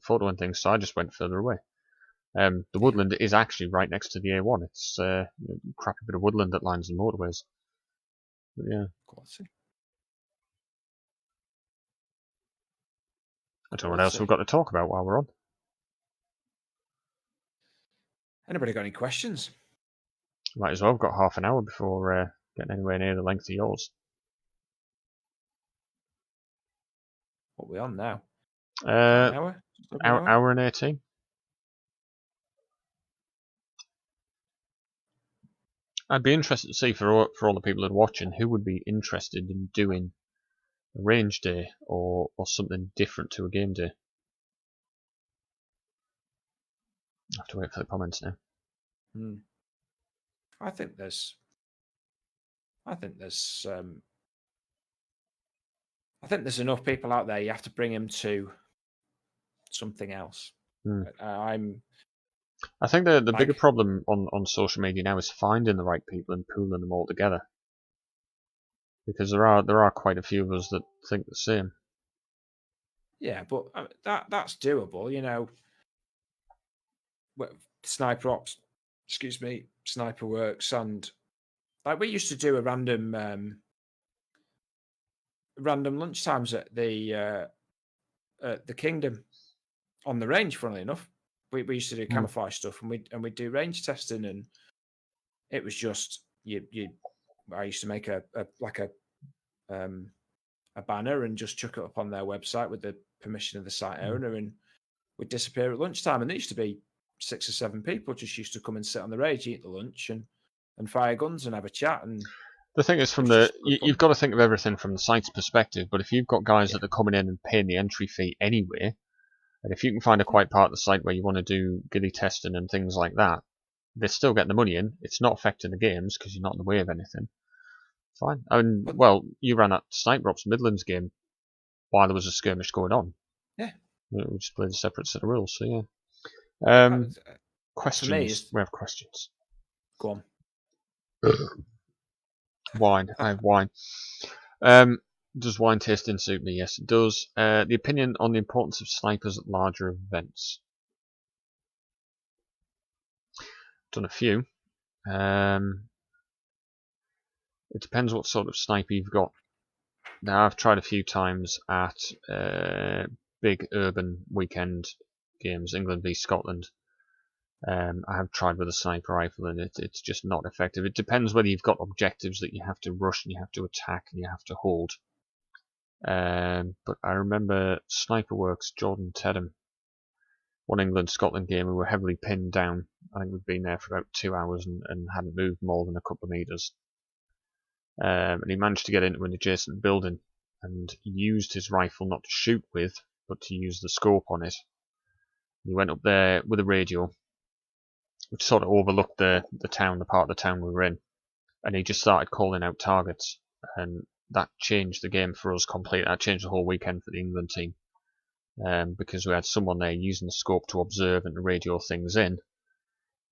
photoing things. So I just went further away. The woodland is actually right next to the A1. It's a crappy bit of woodland that lines the motorways. But yeah. Quality. I don't know what else we've got to talk about while we're on. Anybody got any questions? Might as well. I've got half an hour before getting anywhere near the length of yours. What are we on now? An hour and 18. I'd be interested to see for all the people that are watching who would be interested in doing a range day or something different to a game day. I have to wait for the comments now. I think there's enough people out there. You have to bring them to something else. I think the bigger problem on social media now is finding the right people and pooling them all together. Because there are quite a few of us that think the same. Yeah, but that's doable. Sniper Ops, Sniper Works, and like we used to do a random random lunchtimes at the Kingdom on the range. Funnily enough, we used to do camouflage stuff, and we do range testing, and it was just you. I used to make a banner and just chuck it up on their website with the permission of the site owner, and we'd disappear at lunchtime. And there used to be 6 or 7 people just used to come and sit on the range, eat the lunch, and fire guns and have a chat. And the thing is, you've got to think of everything from the site's perspective. But if you've got guys that are coming in and paying the entry fee anyway, and if you can find a quiet part of the site where you want to do ghillie testing and things like that, they're still getting the money in. It's not affecting the games because you're not in the way of anything. Fine. I mean, well, you ran that Sniper Ops Midlands game while there was a skirmish going on. Yeah. We just played a separate set of rules, so yeah. Questions. We have questions. Go on. Wine. I have wine. Does wine tasting suit me? Yes, it does. The opinion on the importance of snipers at larger events. Done a few. It depends what sort of sniper you've got. Now, I've tried a few times at big urban weekend games, England v Scotland. I have tried with a sniper rifle, and it's just not effective. It depends whether you've got objectives that you have to rush and you have to attack and you have to hold. But I remember Sniper Works, Jordan Tedham, one England-Scotland game, we were heavily pinned down. I think we'd been there for about 2 hours and hadn't moved more than a couple of metres. And he managed to get into an adjacent building and used his rifle not to shoot with, but to use the scope on it. He went up there with a radio, which sort of overlooked the town, the part of the town we were in, and he just started calling out targets, and that changed the game for us completely. That changed the whole weekend for the England team, because we had someone there using the scope to observe and to radio things in.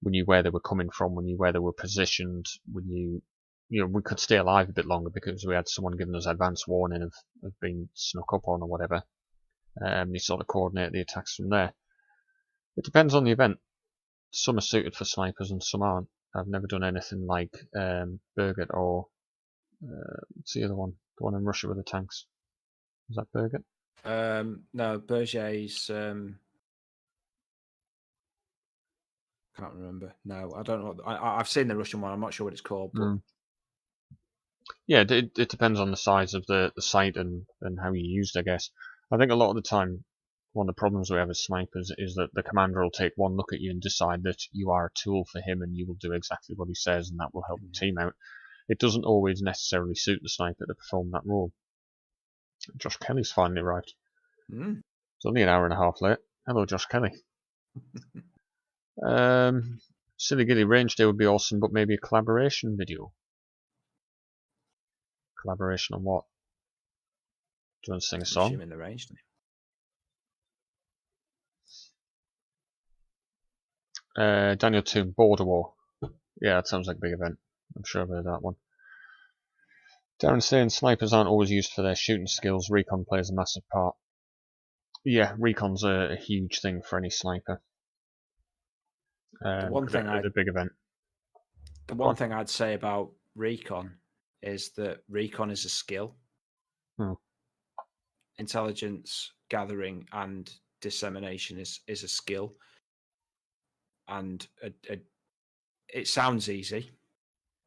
We knew where they were coming from, we knew where they were positioned, we knew, we could stay alive a bit longer because we had someone giving us advance warning of being snuck up on or whatever. They sort of coordinate the attacks from there. It depends on the event. Some are suited for snipers and some aren't. I've never done anything like Birgit or what's the other one? The one in Russia with the tanks. Is that Birgit? No, Berger's. Can't remember. No, I don't know. I've seen the Russian one. I'm not sure what it's called. But... Yeah, it depends on the size of the site and how you used, I guess. I think a lot of the time, one of the problems we have as snipers is that the commander will take one look at you and decide that you are a tool for him and you will do exactly what he says, and that will help the team out. It doesn't always necessarily suit the sniper to perform that role. Josh Kelly's finally arrived. It's only an hour and a half late. Hello, Josh Kelly. Silly Ghillie Range Day would be awesome, but maybe a collaboration video. Collaboration on what? Do you want to sing a song? In the range day. Daniel Toon, Border War. Yeah, that sounds like a big event. I'm sure I've heard that one. Darren saying snipers aren't always used for their shooting skills. Recon plays a massive part. Yeah, recon's a huge thing for any sniper. The big event. The one thing I'd say about recon is that recon is a skill. Intelligence gathering and dissemination is a skill, and it sounds easy,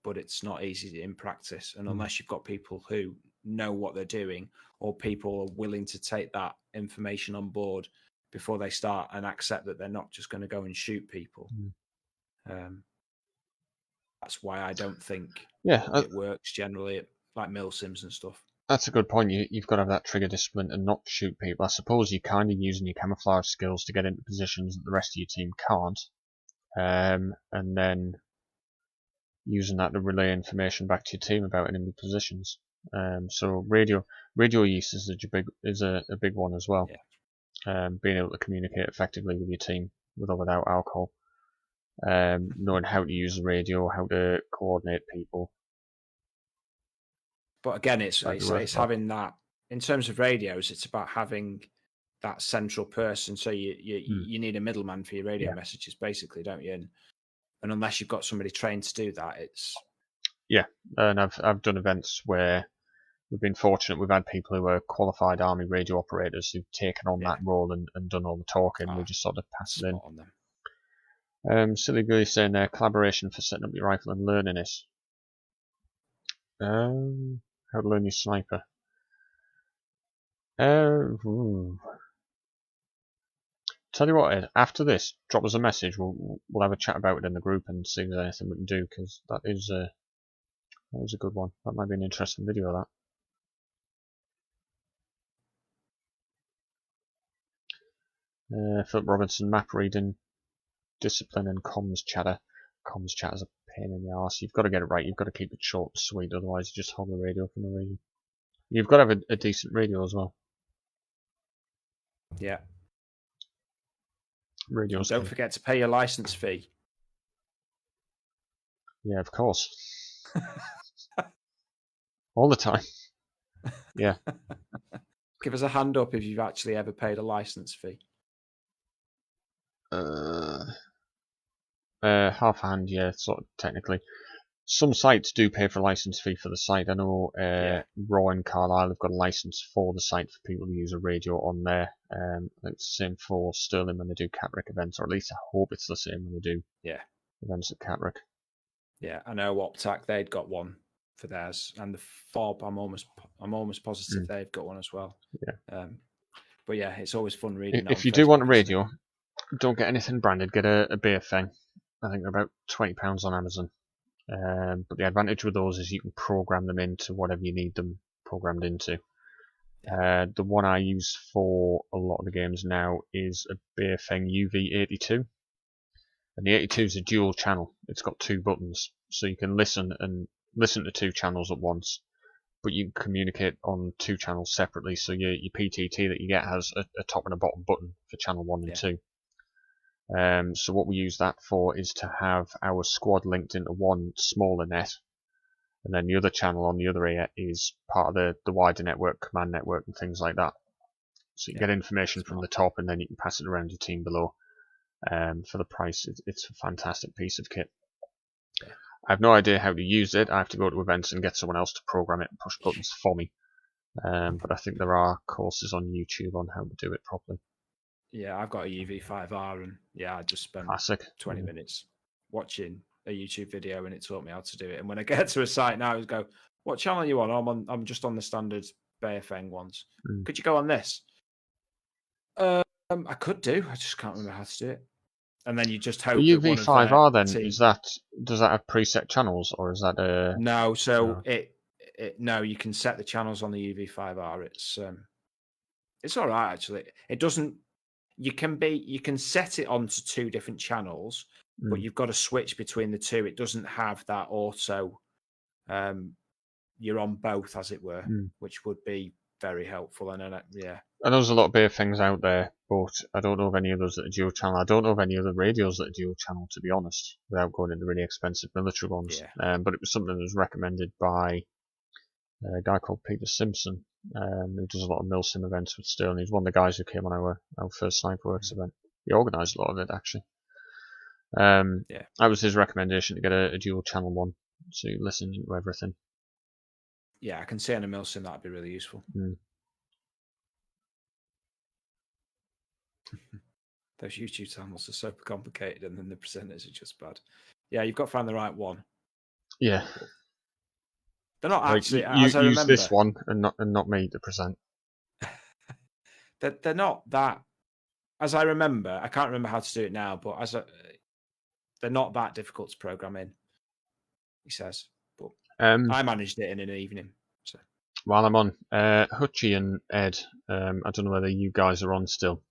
but it's not easy in practice. And unless you've got people who know what they're doing, or people are willing to take that information on board before they start and accept that they're not just going to go and shoot people. That's why I don't think it works generally at like milsims and stuff. That's a good point. You've got to have that trigger discipline and not shoot people. I suppose you're kind of using your camouflage skills to get into positions that the rest of your team can't, and then using that to relay information back to your team about enemy positions. So radio use is a big one as well. Being able to communicate effectively with your team with or without alcohol. Knowing how to use the radio, how to coordinate people. But again, it's having that, in terms of radios, it's about having that central person. So you need a middleman for your radio messages, basically, don't you? And unless you've got somebody trained to do that, it's... Yeah, and I've done events where we've been fortunate. We've had people who are qualified army radio operators who've taken on that role and done all the talking. We just sort of pass it in. On them. Silly Ghillie saying there, collaboration for setting up your rifle and learning it. How to learn your sniper. Tell you what, Ed, after this, drop us a message. We'll have a chat about it in the group and see if there's anything we can do, because that is a good one. That might be an interesting video, that. Philip Robinson, map reading, discipline and comms chatter. Comms chatter's a pain in the arse. You've got to get it right. You've got to keep it short and sweet, otherwise you just hold the radio for no reason. You've got to have a decent radio as well. Yeah. Radios. Don't forget to pay your license fee. Yeah, of course. All the time. Yeah. Give us a hand up if you've actually ever paid a license fee. Half a hand, yeah, sort of technically. Some sites do pay for a license fee for the site. I know Raw and Carlisle have got a license for the site for people to use a radio on there. I think it's the same for Stirling when they do Catrick events, or at least I hope it's the same when they do events at Catrick. Yeah, I know Optac, they'd got one for theirs, and the FOB, I'm almost positive they've got one as well. Yeah. But yeah, it's always fun reading. If you do want a radio, don't get anything branded. Get a Bearfang. I think they're about £20 on Amazon. But the advantage with those is you can program them into whatever you need them programmed into. The one I use for a lot of the games now is a Bearfang UV82. And the 82 is a dual channel. It's got 2 buttons, so you can listen to 2 channels at once, but you can communicate on 2 channels separately. So your PTT that you get has a top and a bottom button for channel 1 and 2. So what we use that for is to have our squad linked into one smaller net, and then the other channel on the other ear is part of the wider network, command network and things like that. So you get information from the top, and then you can pass it around your team below. For the price, it's a fantastic piece of kit. I have no idea how to use it. I have to go to events and get someone else to program it and push buttons for me. But I think there are courses on YouTube on how to do it properly. Yeah, I've got a UV5R, and I just spent 20 minutes watching a YouTube video, and it taught me how to do it. And when I get to a site now, I go, "What channel are you on?" I'm just on the standard Bearfang ones. Could you go on this? I could do. I just can't remember how to do it. And then you just hope. The UV5R then does that have preset channels, or is that a no? So no, you can set the channels on the UV5R. It's all right actually. It doesn't. You can set it onto 2 different channels, but you've got to switch between the 2. It doesn't have that auto. You're on both, as it were, which would be very helpful. And then I know there's a lot of Bearfangs out there, but I don't know of any others that are dual channel. I don't know of any other radios that are dual channel, to be honest, without going into really expensive military ones. But it was something that was recommended by a guy called Peter Simpson, who does a lot of milsim events with Stirling. He's one of the guys who came on our first Sniper Works event. He organised a lot of it, actually. That was his recommendation, to get a dual channel one, so you listen to everything. Yeah, I can see on a milsim that'd be really useful. Those YouTube channels are so complicated, and then the presenters are just bad. Yeah, you've got to find the right one. Yeah. They're not actually. You use this one and not me to present. They're not that. As I remember, I can't remember how to do it now, but they're not that difficult to program in. He says, but I managed it in an evening. So while I'm on, Hutchie and Ed, I don't know whether you guys are on still,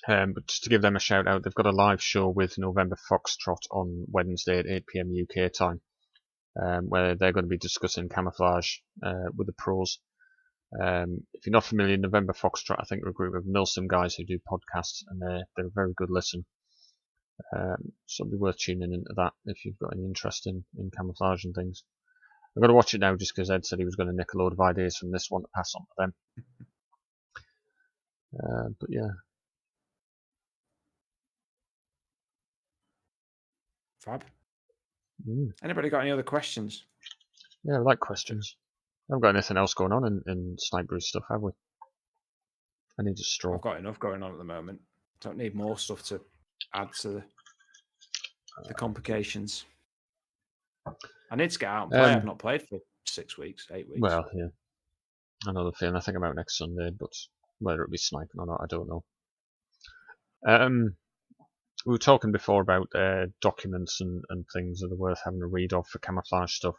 but just to give them a shout out, they've got a live show with November Foxtrot on Wednesday at 8 PM UK time. Where they're going to be discussing camouflage with the pros. If you're not familiar, November Foxtrot, I think, are a group of milsim guys who do podcasts, and they're a very good listen. So it'll be worth tuning into that if you've got any interest in camouflage and things. I've got to watch it now just because Ed said he was going to nick a load of ideas from this one to pass on to them. But yeah. Fab. Anybody got any other questions? Yeah, I like questions. haven't got anything else going on in snipery stuff, have we? I need a straw. I've got enough going on at the moment. Don't need more stuff to add to the complications. I need to get out and play. I've not played for 6 weeks, 8 weeks. Well, yeah. I know the feeling. I think I'm out next Sunday, but whether it'll be sniping or not, I don't know. We were talking before about documents and things that are worth having a read of for camouflage stuff.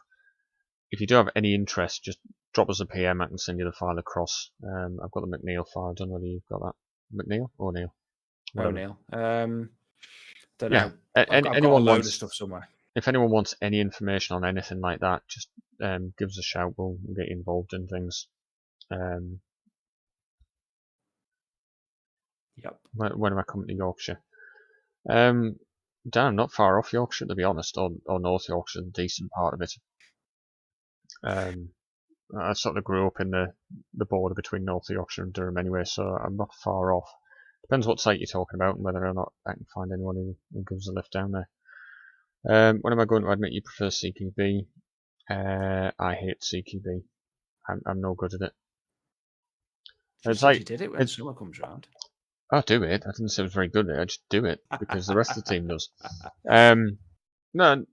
If you do have any interest, just drop us a PM. I can send you the file across. I've got the McNeil file. I don't know whether you've got that. McNeil or Neil? O'Neill. Don't yeah. know. I've got a load of stuff somewhere. If anyone wants any information on anything like that, just give us a shout. We'll get you involved in things. Yep. When am I coming to Yorkshire? Dan, not far off Yorkshire, to be honest, or North Yorkshire, the decent part of it. I sort of grew up in the border between North Yorkshire and Durham anyway, so I'm not far off. Depends what site you're talking about and whether or not I can find anyone who gives a lift down there. When am I going to admit you prefer CQB? I hate CQB. I'm no good at it. It's like you did it when summer comes round. I do it. I didn't say I was very good at it. I just do it because the rest of the team does. No,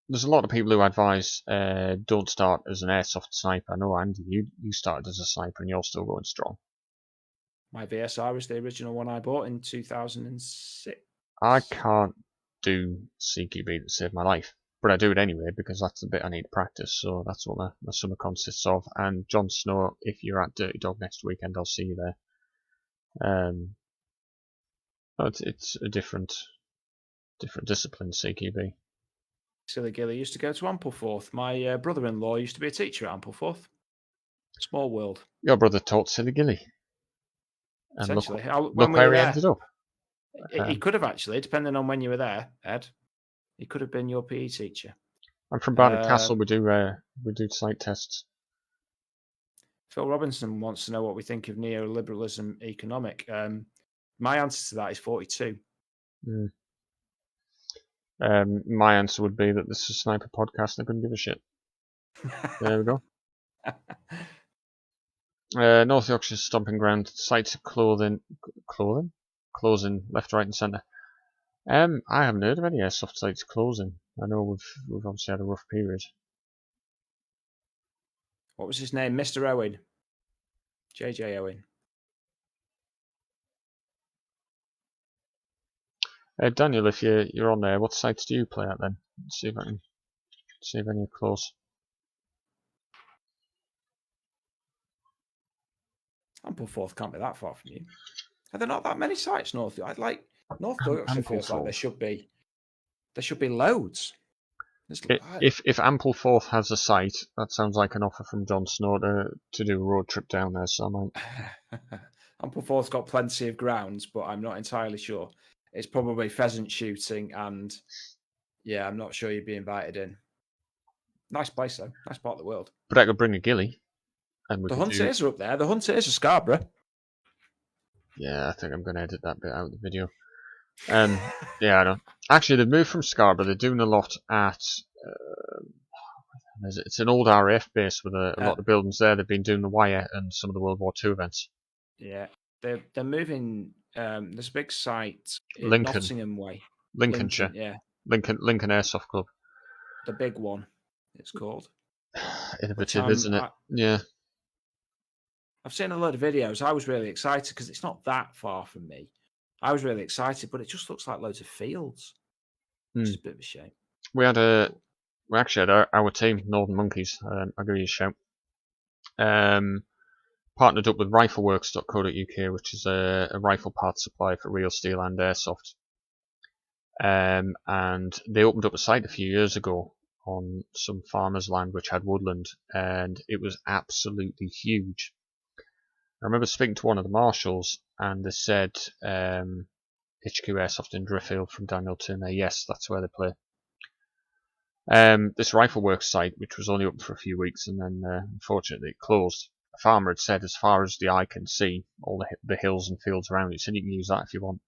there's a lot of people who advise don't start as an airsoft sniper. I know, Andy, you started as a sniper and you're still going strong. My VSR is the original one I bought in 2006. I can't do CQB to save my life, but I do it anyway because that's the bit I need to practice. So that's what my summer consists of. And Jon Snow, if you're at Dirty Dog next weekend, I'll see you there. It's a different discipline, CQB. Silly Ghillie used to go to Ampleforth. My brother-in-law used to be a teacher at Ampleforth. Small world. Your brother taught Silly Ghillie. And essentially. Look where he ended up. He could have actually, depending on when you were there, Ed. He could have been your PE teacher. I'm from Barnard Castle. We do site tests. Phil Robinson wants to know what we think of neoliberalism economic. My answer to that is 42. My answer would be that this is a Sniper Podcast and I couldn't give a shit. There we go. North Yorkshire's stomping ground. Sites are closing left, right, and centre. I haven't heard of any airsoft sites closing. I know we've obviously had a rough period. What was his name? Mr. Owen. JJ Owen. Daniel, if you're on there, what sites do you play at then? Let's see if I can see if any are close. Ampleforth can't be that far from you. Are there not that many sites north? I'd like North Yorkshire feels like there should be loads. If Ampleforth has a site, that sounds like an offer from Jon Snow to do a road trip down there. So I might. Ampleforth's got plenty of grounds, but I'm not entirely sure. It's probably pheasant shooting, and yeah, I'm not sure you'd be invited in. Nice place though, nice part of the world. But I could bring a Ghillie. And the Hunters are up there. The Hunters are Scarborough. Yeah, I think I'm going to edit that bit out of the video. Yeah, I know. Actually, they've moved from Scarborough. They're doing a lot at... it's an old RAF base with a lot of buildings there. They've been doing the Wire and some of the World War II events. Yeah, they're moving... there's a big site in Nottingham Way. Lincolnshire. Yeah. Lincoln Airsoft Club. The big one, it's called. Innovative, isn't it? Yeah. I've seen a load of videos. I was really excited because it's not that far from me. I was really excited, but it just looks like loads of fields. Which is a bit of a shame. We actually had our team, Northern Monkeys. I'll give you a shout. Partnered up with rifleworks.co.uk, which is a rifle parts supplier for real steel and airsoft. And they opened up a site a few years ago on some farmers' land which had woodland, and it was absolutely huge. I remember speaking to one of the marshals, and they said HQ Airsoft in Driffield from Daniel Turner. Yes, that's where they play. This Rifleworks site, which was only open for a few weeks, and then unfortunately it closed. A farmer had said, as far as the eye can see, all the hills and fields around it, he said you can use that if you want.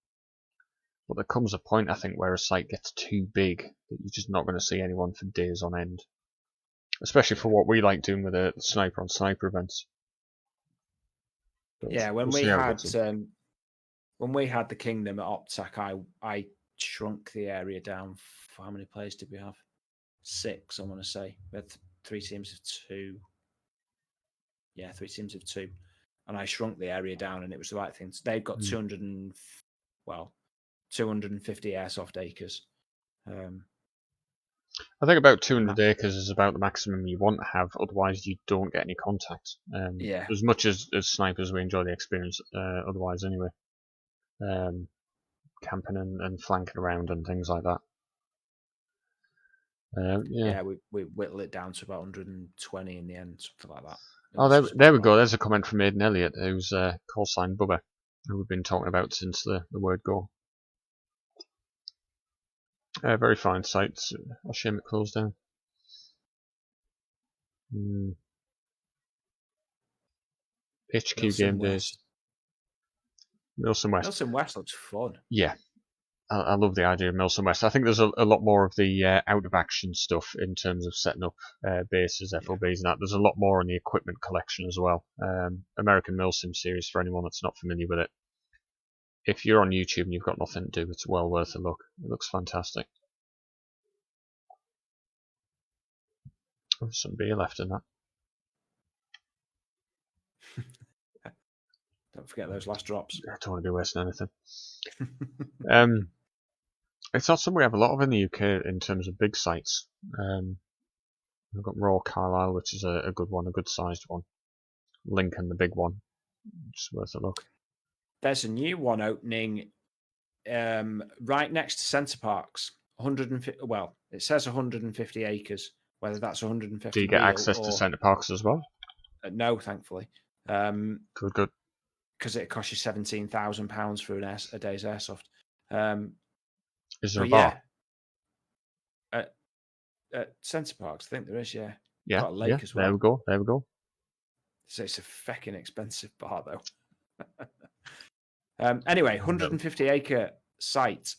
But there comes a point, I think, where a site gets too big that you're just not going to see anyone for days on end. especially for what we like doing with the sniper on sniper events. But yeah, when we had the Kingdom at OpTac, I shrunk the area down. For how many players did we have? 6, I want to say. We had 3 teams of 2. Yeah, 3 teams of 2. And I shrunk the area down, and it was the right thing. So they've got 250 airsoft acres. I think about 200 acres is about the maximum you want to have, otherwise you don't get any contact. As much as snipers, we enjoy the experience otherwise anyway. Camping and flanking around and things like that. We whittle it down to about 120 in the end, something like that. There we go. There's a comment from Aidan Elliott, who's call sign Bubba, who we've been talking about since the word go. Very fine sites. A shame it closed down. HQ Milson Game West. Days. Milson West. Milson West looks fun. Yeah. I love the idea of Milson West. I think there's a lot more of the out of action stuff in terms of setting up bases, FOBs, and that. There's a lot more on the equipment collection as well. American Milsim series, for anyone that's not familiar with it. If you're on YouTube and you've got nothing to do, it's well worth a look. It looks fantastic. There's some beer left in that. Don't forget those last drops. I don't want to be wasting anything. It's not something we have a lot of in the UK in terms of big sites. We've got Raw Carlisle, which is a good one, a good sized one. Lincoln, the big one. It's worth a look. There's a new one opening right next to Centre Parks. 150. Well, it says 150 acres. Whether that's 150. Do you get access to Centre Parks as well? No, thankfully. Good. Because it costs you £17,000 for a day's airsoft. Is there a bar? At Centre Parks, I think there is. Yeah. Yeah. Got a lake as well. There we go. So it's a feckin' expensive bar though. Anyway, 150 acre site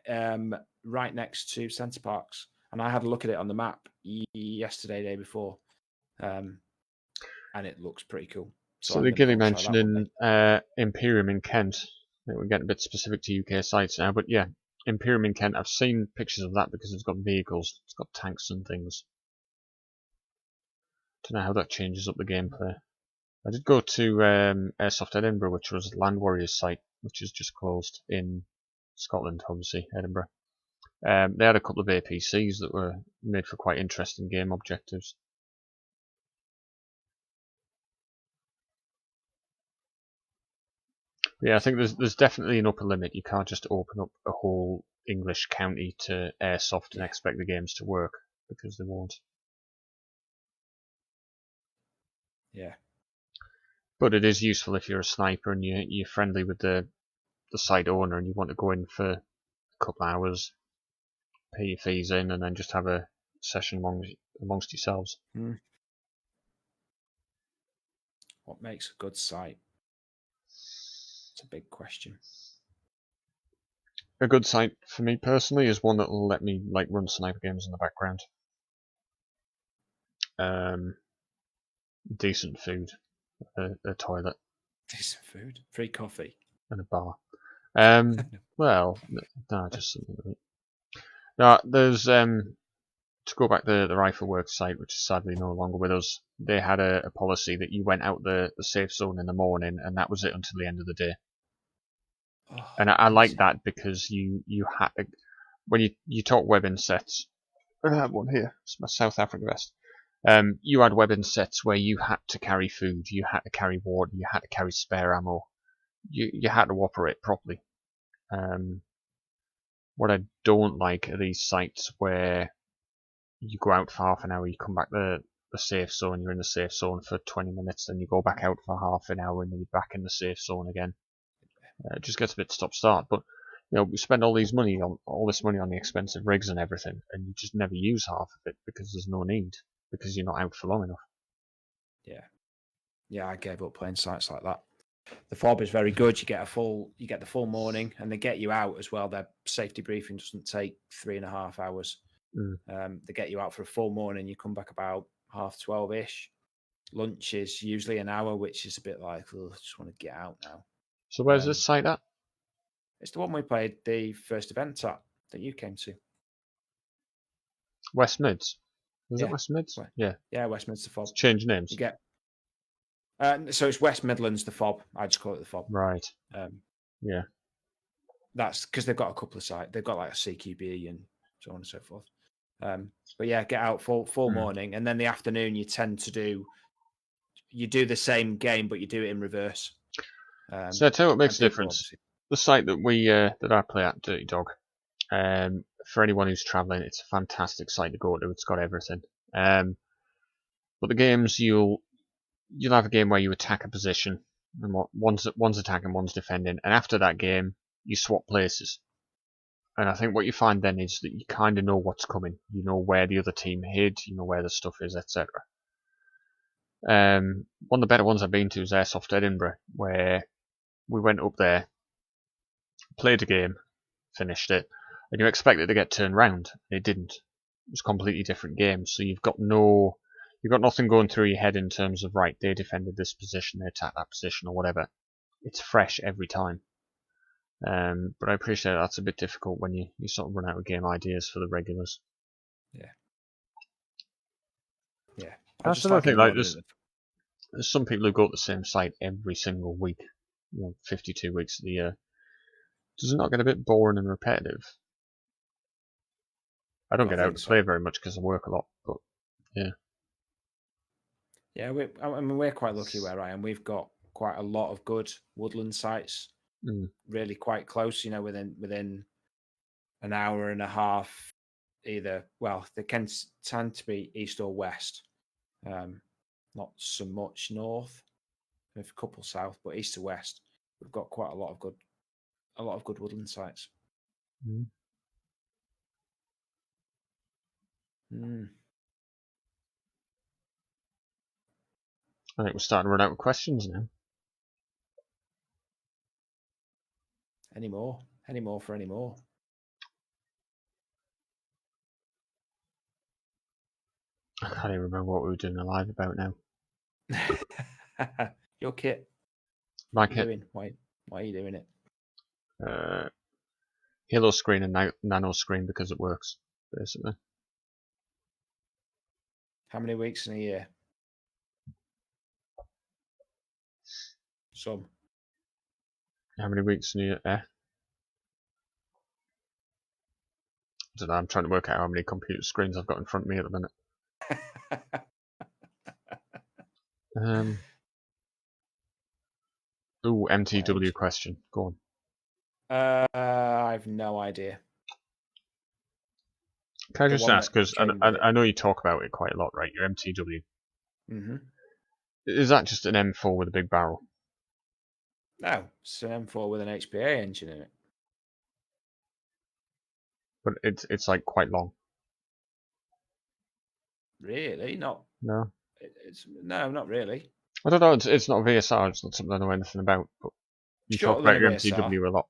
right next to Centre Parks, and I had a look at it on the map day before, and it looks pretty cool. So the Ghillie mentioned in Imperium in Kent. I think we're getting a bit specific to UK sites now, but yeah, Imperium in Kent. I've seen pictures of that because it's got vehicles, it's got tanks and things. Don't know how that changes up the gameplay. I did go to Airsoft Edinburgh, which was Land Warriors site, which is just closed in Scotland, obviously, Edinburgh. They had a couple of APCs that were made for quite interesting game objectives. Yeah, I think there's definitely an upper limit. You can't just open up a whole English county to Airsoft and expect the games to work, because they won't. Yeah. But it is useful if you're a sniper and you're friendly with the site owner and you want to go in for a couple of hours, pay your fees in, and then just have a session amongst yourselves. What makes a good site? It's a big question. A good site for me personally is one that will let me run sniper games in the background. Decent food, a toilet, decent food, free coffee, and a bar. Well, no, just something like that. Now, there's to go back to the Rifleworks site, which is sadly no longer with us. They had a policy that you went out the safe zone in the morning, and that was it until the end of the day. And I like that because you had to, when you talk weapon sets. I have one here. It's my South African vest. You had weapon sets where you had to carry food, you had to carry water, you had to carry spare ammo. You had to operate properly. What I don't like are these sites where you go out for half an hour, you come back to the safe zone, you're in the safe zone for 20 minutes, then you go back out for half an hour and then you're back in the safe zone again. It just gets a bit stop-start, but we spend all this money on the expensive rigs and everything, and you just never use half of it because there's no need, because you're not out for long enough. Yeah, I gave up playing sites like that. The fob is very good. You get the full morning, and they get you out as well. Their safety briefing doesn't take 3.5 hours. They get you out for a full morning. You come back about 12:30ish. Lunch is usually an hour, which is a bit like, I just want to get out now. So where's this site at? It's the one we played the first event at that you came to. West Mids. Was it West Mids? Yeah, West Mids, the FOB. It's changed names. You get. So it's West Midlands, the FOB. I just call it the FOB. Right. Yeah. That's because they've got a couple of sites. They've got like a CQB and so on and so forth. But yeah, get out full morning, and then the afternoon you tend to do the same game, but you do it in reverse. So I tell you what makes a difference. The site that I play at, Dirty Dog, for anyone who's travelling, it's a fantastic site to go to. It's got everything. But the games you'll have a game where you attack a position, and one's attacking, one's defending, and after that game you swap places. And I think what you find then is that you kind of know what's coming. You know where the other team hid, you know where the stuff is, etc. One of the better ones I've been to is Airsoft Edinburgh, where we went up there, played a game, finished it, and you expect it to get turned round. It didn't. It was a completely different game. So you've got nothing going through your head in terms of, right, they defended this position, they attacked that position, or whatever. It's fresh every time. But I appreciate that's a bit difficult when you sort of run out of game ideas for the regulars. Yeah. That's another thing. Like there's some people who go to the same site every single week, 52 weeks of the year. Does it not get a bit boring and repetitive? I don't get out to play very much because I work a lot, but yeah. Yeah, we're quite lucky where I am. We've got quite a lot of good woodland sites, really quite close. Within an hour and a half, either. Well, they can tend to be east or west. Not so much north, a couple south, but east to west. We've got quite a lot of good woodland sites. I think we're starting to run out of questions now. Any more for any more? I can't even remember what we were doing a live about now. Your kit. My kit. Why are you doing it? Halo screen and nano screen because it works, basically. How many weeks in a year? Some. How many weeks in a year? I don't know, I'm trying to work out how many computer screens I've got in front of me at the minute. MTW question. Go on. I've no idea. Can I just ask, because I know you talk about it quite a lot, right? Your MTW. Mm-hmm. Is that just an M4 with a big barrel? No, it's an M4 with an HPA engine in it. But it's like quite long. Really? Not. No. No, not really. I don't know. It's not VSR. It's not something I know anything about. But you talk about your MTW a lot.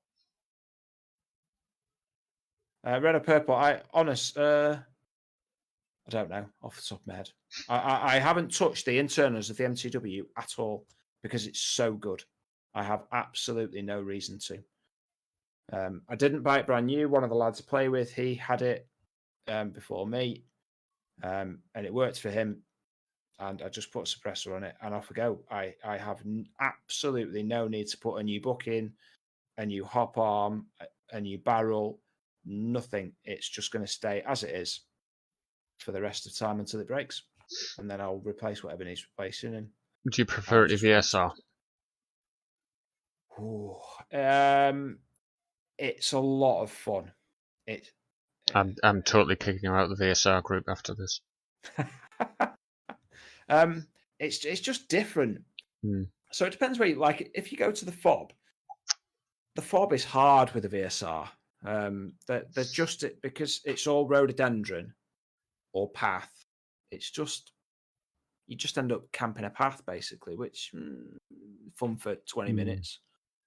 Red or purple? I don't know off the top of my head. I haven't touched the internals of the MTW at all because it's so good. I have absolutely no reason to. I didn't buy it brand new. One of the lads I play with, he had it before me, and it worked for him. And I just put a suppressor on it, and off we go. I have absolutely no need to put a new buck in, a new hop arm, a new barrel, nothing. It's just going to stay as it is for the rest of the time until it breaks, and then I'll replace whatever needs replacing. And would you prefer it to VSR? It's a lot of fun. I'm totally kicking you out of the VSR group after this. It's just different. So it depends where you like. If you go to the FOB is hard with the VSR. They're just because it's all rhododendron or path. It's just you just end up camping a path basically, which fun for 20 minutes.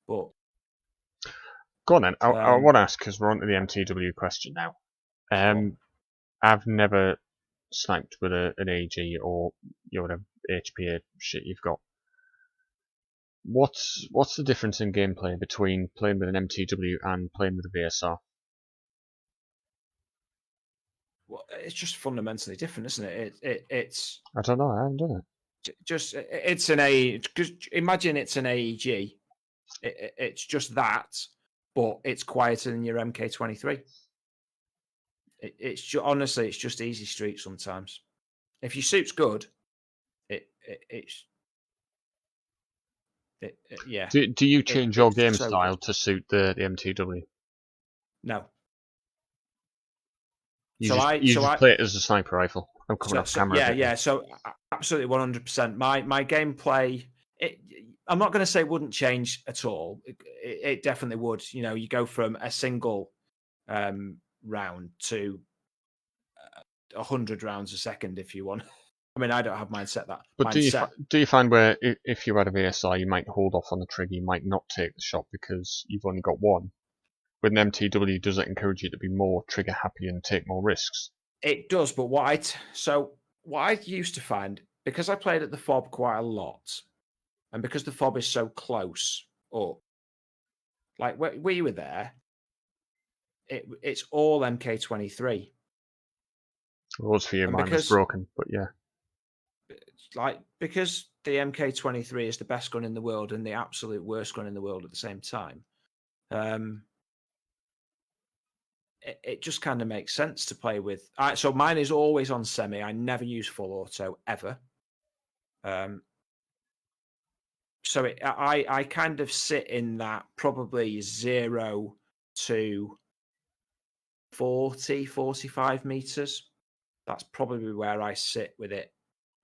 But go on then. I want to ask because we're on to the MTW question now. I've never sniped with an AG or whatever HPA shit you've got. What's the difference in gameplay between playing with an MTW and playing with a VSR? Well, it's just fundamentally different, isn't it? It's. I don't know. I haven't done it. Just it's an A. Because imagine it's an AEG. It's just that, but it's quieter than your MK23. Honestly, it's just easy street sometimes. If your suit's good, it's. Yeah. Do you change your game style to suit the MTW? No. You just play it as a sniper rifle. I'm coming off camera. Yeah. So absolutely 100%. My gameplay, I'm not going to say wouldn't change at all. It definitely would. You know, you go from a single round to 100 rounds a second if you want. I mean, I don't have mine set that. But do you find where if you had a VSR, you might hold off on the trigger, you might not take the shot because you've only got one? With an MTW, does it encourage you to be more trigger happy and take more risks? It does, but what I used to find, because I played at the FOB quite a lot, and because the FOB is so close up, like where you were there, it's all MK23. It was for you, mine was broken, but yeah. Like, because the MK23 is the best gun in the world and the absolute worst gun in the world at the same time, it just kind of makes sense to play with. So mine is always on semi. I never use full auto ever. So I kind of sit in that probably 0 to 40, 45 meters. That's probably where I sit with it,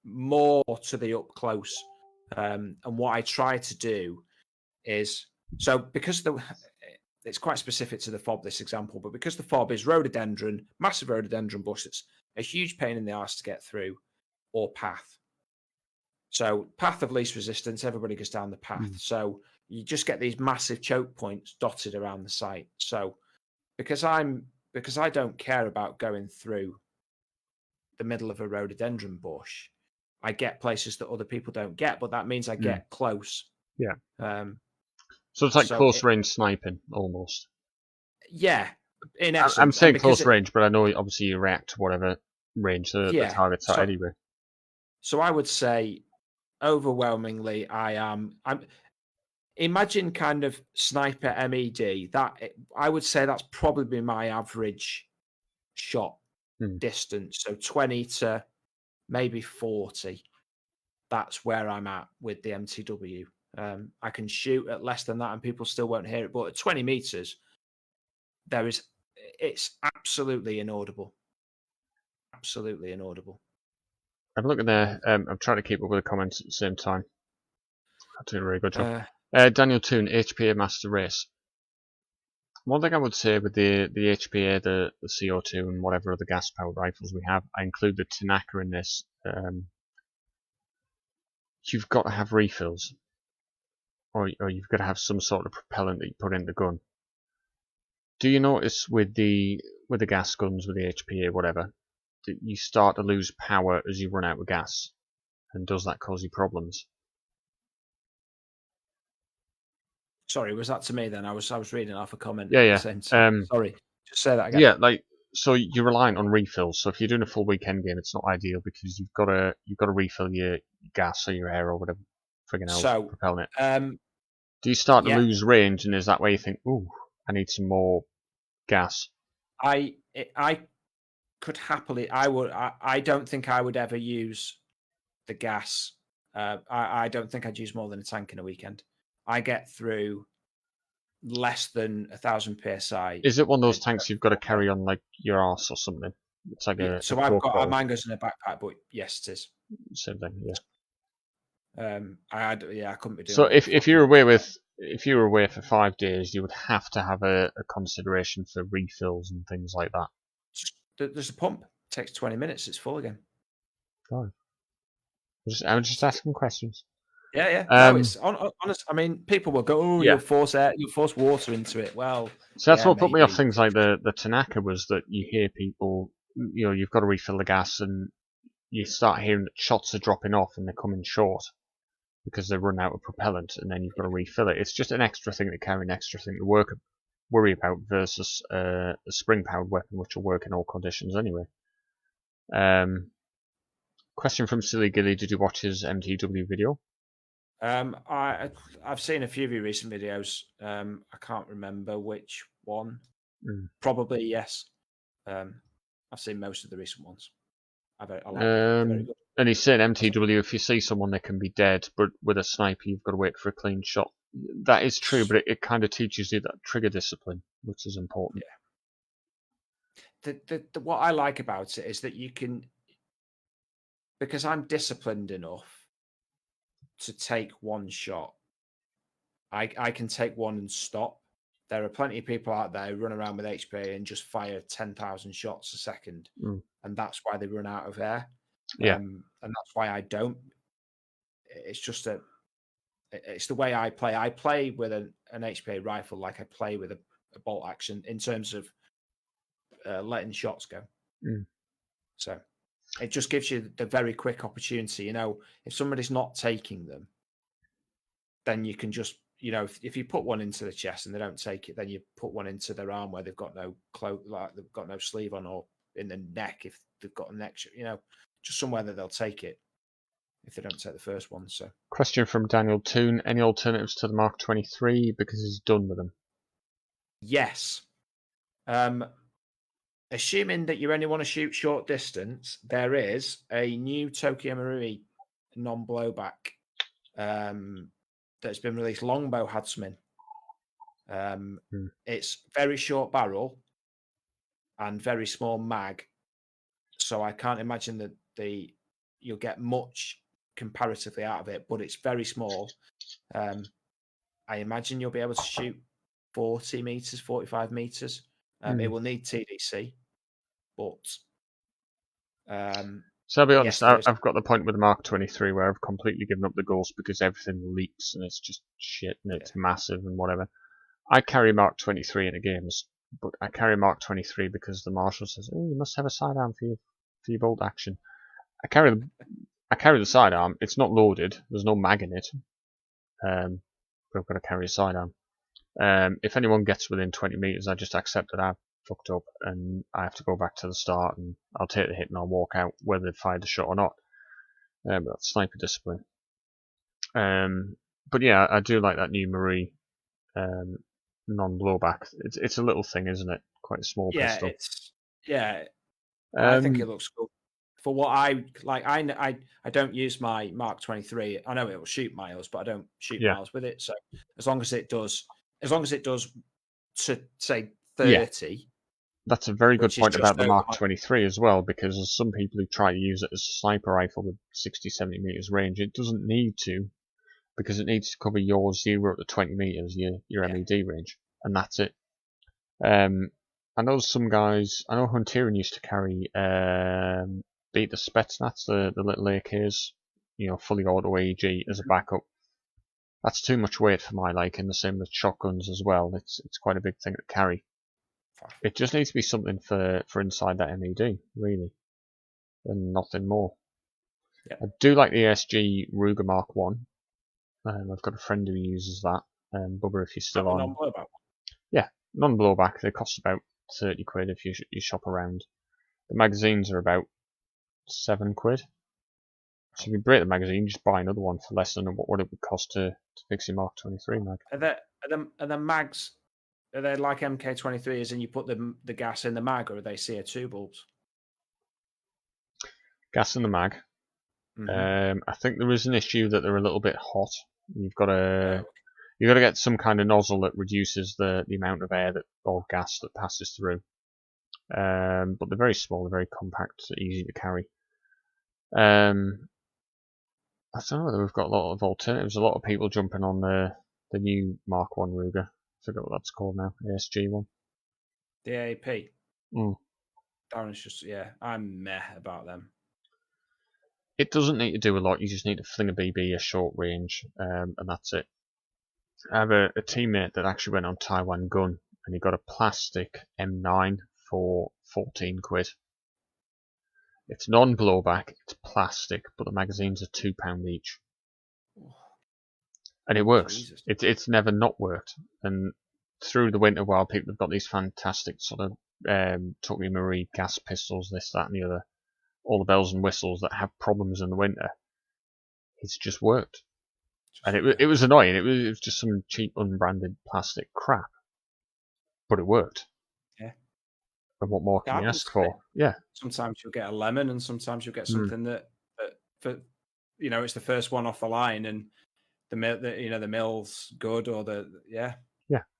more to the up close. And what I try to do is, so because it's quite specific to the FOB, this example, but because the FOB is rhododendron, massive rhododendron bush, it's a huge pain in the arse to get through, or path. So path of least resistance, everybody goes down the path. So you just get these massive choke points dotted around the site. So because I don't care about going through the middle of a rhododendron bush, I get places that other people don't get, but that means I get close. Yeah. So it's like close range sniping, almost. Yeah, in essence. I'm saying close range, but I know obviously you react to whatever range the target's at anyway. So I would say, overwhelmingly, I'm. Imagine kind of sniper MED. That I would say that's probably my average shot distance. So 20 to maybe 40. That's where I'm at with the MTW. I can shoot at less than that and people still won't hear it. But at 20 meters, it's absolutely inaudible. Absolutely inaudible. Have a look at there. I'm trying to keep up with the comments at the same time. I'm doing a really good job. Daniel Toon, HPA Master Race. One thing I would say with the HPA, the CO2 and whatever other gas-powered rifles we have, I include the Tanaka in this. You've got to have refills. Or you've got to have some sort of propellant that you put in the gun. Do you notice with the gas guns, with the HPA, whatever, that you start to lose power as you run out of gas? And does that cause you problems? Sorry, was that to me then? I was reading off a comment. Yeah. Sorry, just say that again. Yeah, so you're reliant on refills. So if you're doing a full weekend game, it's not ideal because you've got to refill your gas or your air or whatever friggin' else propelling it. Do you start to lose range, and is that where you think, ooh, I need some more gas? I could happily. I don't think I would ever use the gas. I don't think I'd use more than a tank in a weekend. I get through less than 1,000 psi. Is it one of those tanks you've got to carry on like your arse or something? It's like so I've got mine goes in a backpack, but yes, it is. Same thing, yeah. I couldn't be doing. So if you're away for 5 days, you would have to have a consideration for refills and things like that. There's a pump. It takes 20 minutes. It's full again. Oh. I'm just asking questions. Yeah. No, it's honest. I mean, people will go, "Oh, you'll force water into it." Well, so that's what put me off things like the Tanaka was that you hear people you've got to refill the gas, and you start hearing that shots are dropping off and they're coming short because they run out of propellant, and then you've got to refill it. It's just an extra thing to carry, an extra thing to worry about versus a spring-powered weapon, which will work in all conditions anyway. Question from Silly Ghillie: did you watch his MTW video? I've seen a few of your recent videos. I can't remember which one. Probably yes. I've seen most of the recent ones. I like it. They're very good. And he's saying MTW, if you see someone, they can be dead, but with a sniper, you've got to wait for a clean shot. That is true, but it kind of teaches you that trigger discipline, which is important. Yeah. What I like about it is that you can, because I'm disciplined enough to take one shot, I can take one and stop. There are plenty of people out there who run around with HP and just fire 10,000 shots a second, and that's why they run out of air. Yeah, and that's why I don't. It's just it's the way I play. I play with an HPA rifle like I play with a bolt action in terms of letting shots go. So it just gives you the very quick opportunity. If somebody's not taking them, then you can just, if you put one into the chest and they don't take it, then you put one into their arm where they've got no cloak, like they've got no sleeve on, or in the neck if they've got a neck, just somewhere that they'll take it if they don't take the first one. So, question from Daniel Toon: any alternatives to the Mark 23 because he's done with them? Yes. Assuming that you only want to shoot short distance, there is a new Tokyo Marui non-blowback that's been released. Longbow had some in. It's very short barrel and very small mag, so I can't imagine that you'll get much comparatively out of it, but it's very small. I imagine you'll be able to shoot 40 meters, 45 meters. It will need TDC, but so I'll be honest, I've got the point with the Mark 23 where I've completely given up the ghost because everything leaks and it's just shit and it's massive and whatever. I carry Mark 23 in the games, but I carry Mark 23 because the marshal says, "Oh, you must have a sidearm for your bolt action." I carry the sidearm. It's not loaded. There's no mag in it. But I've got to carry a sidearm. If anyone gets within 20 meters, I just accept that I've fucked up and I have to go back to the start, and I'll take the hit and I'll walk out whether they've fired the shot or not. But that's sniper discipline. But yeah, I do like that new Marie non-blowback. It's a little thing, isn't it? Quite a small pistol. I think it looks cool. For what I like, I don't use my Mark 23. I know it will shoot miles, but I don't shoot miles with it. So as long as it does to say 30. That's a very good point about the Mark 23 as well, because there's some people who try to use it as a sniper rifle with 60, 70 meters range. It doesn't need to, because it needs to cover your 0 to 20 meters, your MED range, and that's it. I know some guys. I know Hunterian used to carry beat the Spetsnaz, the little AKs, fully auto AEG as a backup. That's too much weight for my liking. The same with shotguns as well. It's quite a big thing to carry. It just needs to be something for inside that MED, really, and nothing more. I do like the ASG Ruger Mark 1. I've got a friend who uses that. Bubba, if you're still on. Non-blowback? Yeah, non-blowback. They cost about 30 quid if you shop around. The magazines are about 7 quid. So if you break the magazine, just buy another one for less than what it would cost to fix your Mark 23 mag. Are the mags, are they like MK23, as in you put the gas in the mag, or are they CO2 bulbs? Gas in the mag. I think there is an issue that they're a little bit hot. You've got to get some kind of nozzle that reduces the amount of air or gas that passes through. But they're very small, they're very compact, easy to carry. I don't know whether we've got a lot of alternatives. A lot of people jumping on the new Mark 1 Ruger. I forget what that's called now. ASG one. The AAP. Darren's just, I'm meh about them. It doesn't need to do a lot. You just need to fling a BB a short range, and that's it. I have a teammate that actually went on Taiwan Gun, and he got a plastic M9 for 14 quid. It's non-blowback, it's plastic, but the magazines are £2 each. And it works. It's never not worked. And through the winter, while people have got these fantastic sort of Tokyo Marie gas pistols, this, that, and the other, all the bells and whistles that have problems in the winter, it's just worked. And it was annoying. It was just some cheap, unbranded plastic crap. But it worked. Yeah. And what more can you ask for? Yeah. Sometimes you'll get a lemon, and sometimes you'll get something that for it's the first one off the line, and the mill's good, or yeah.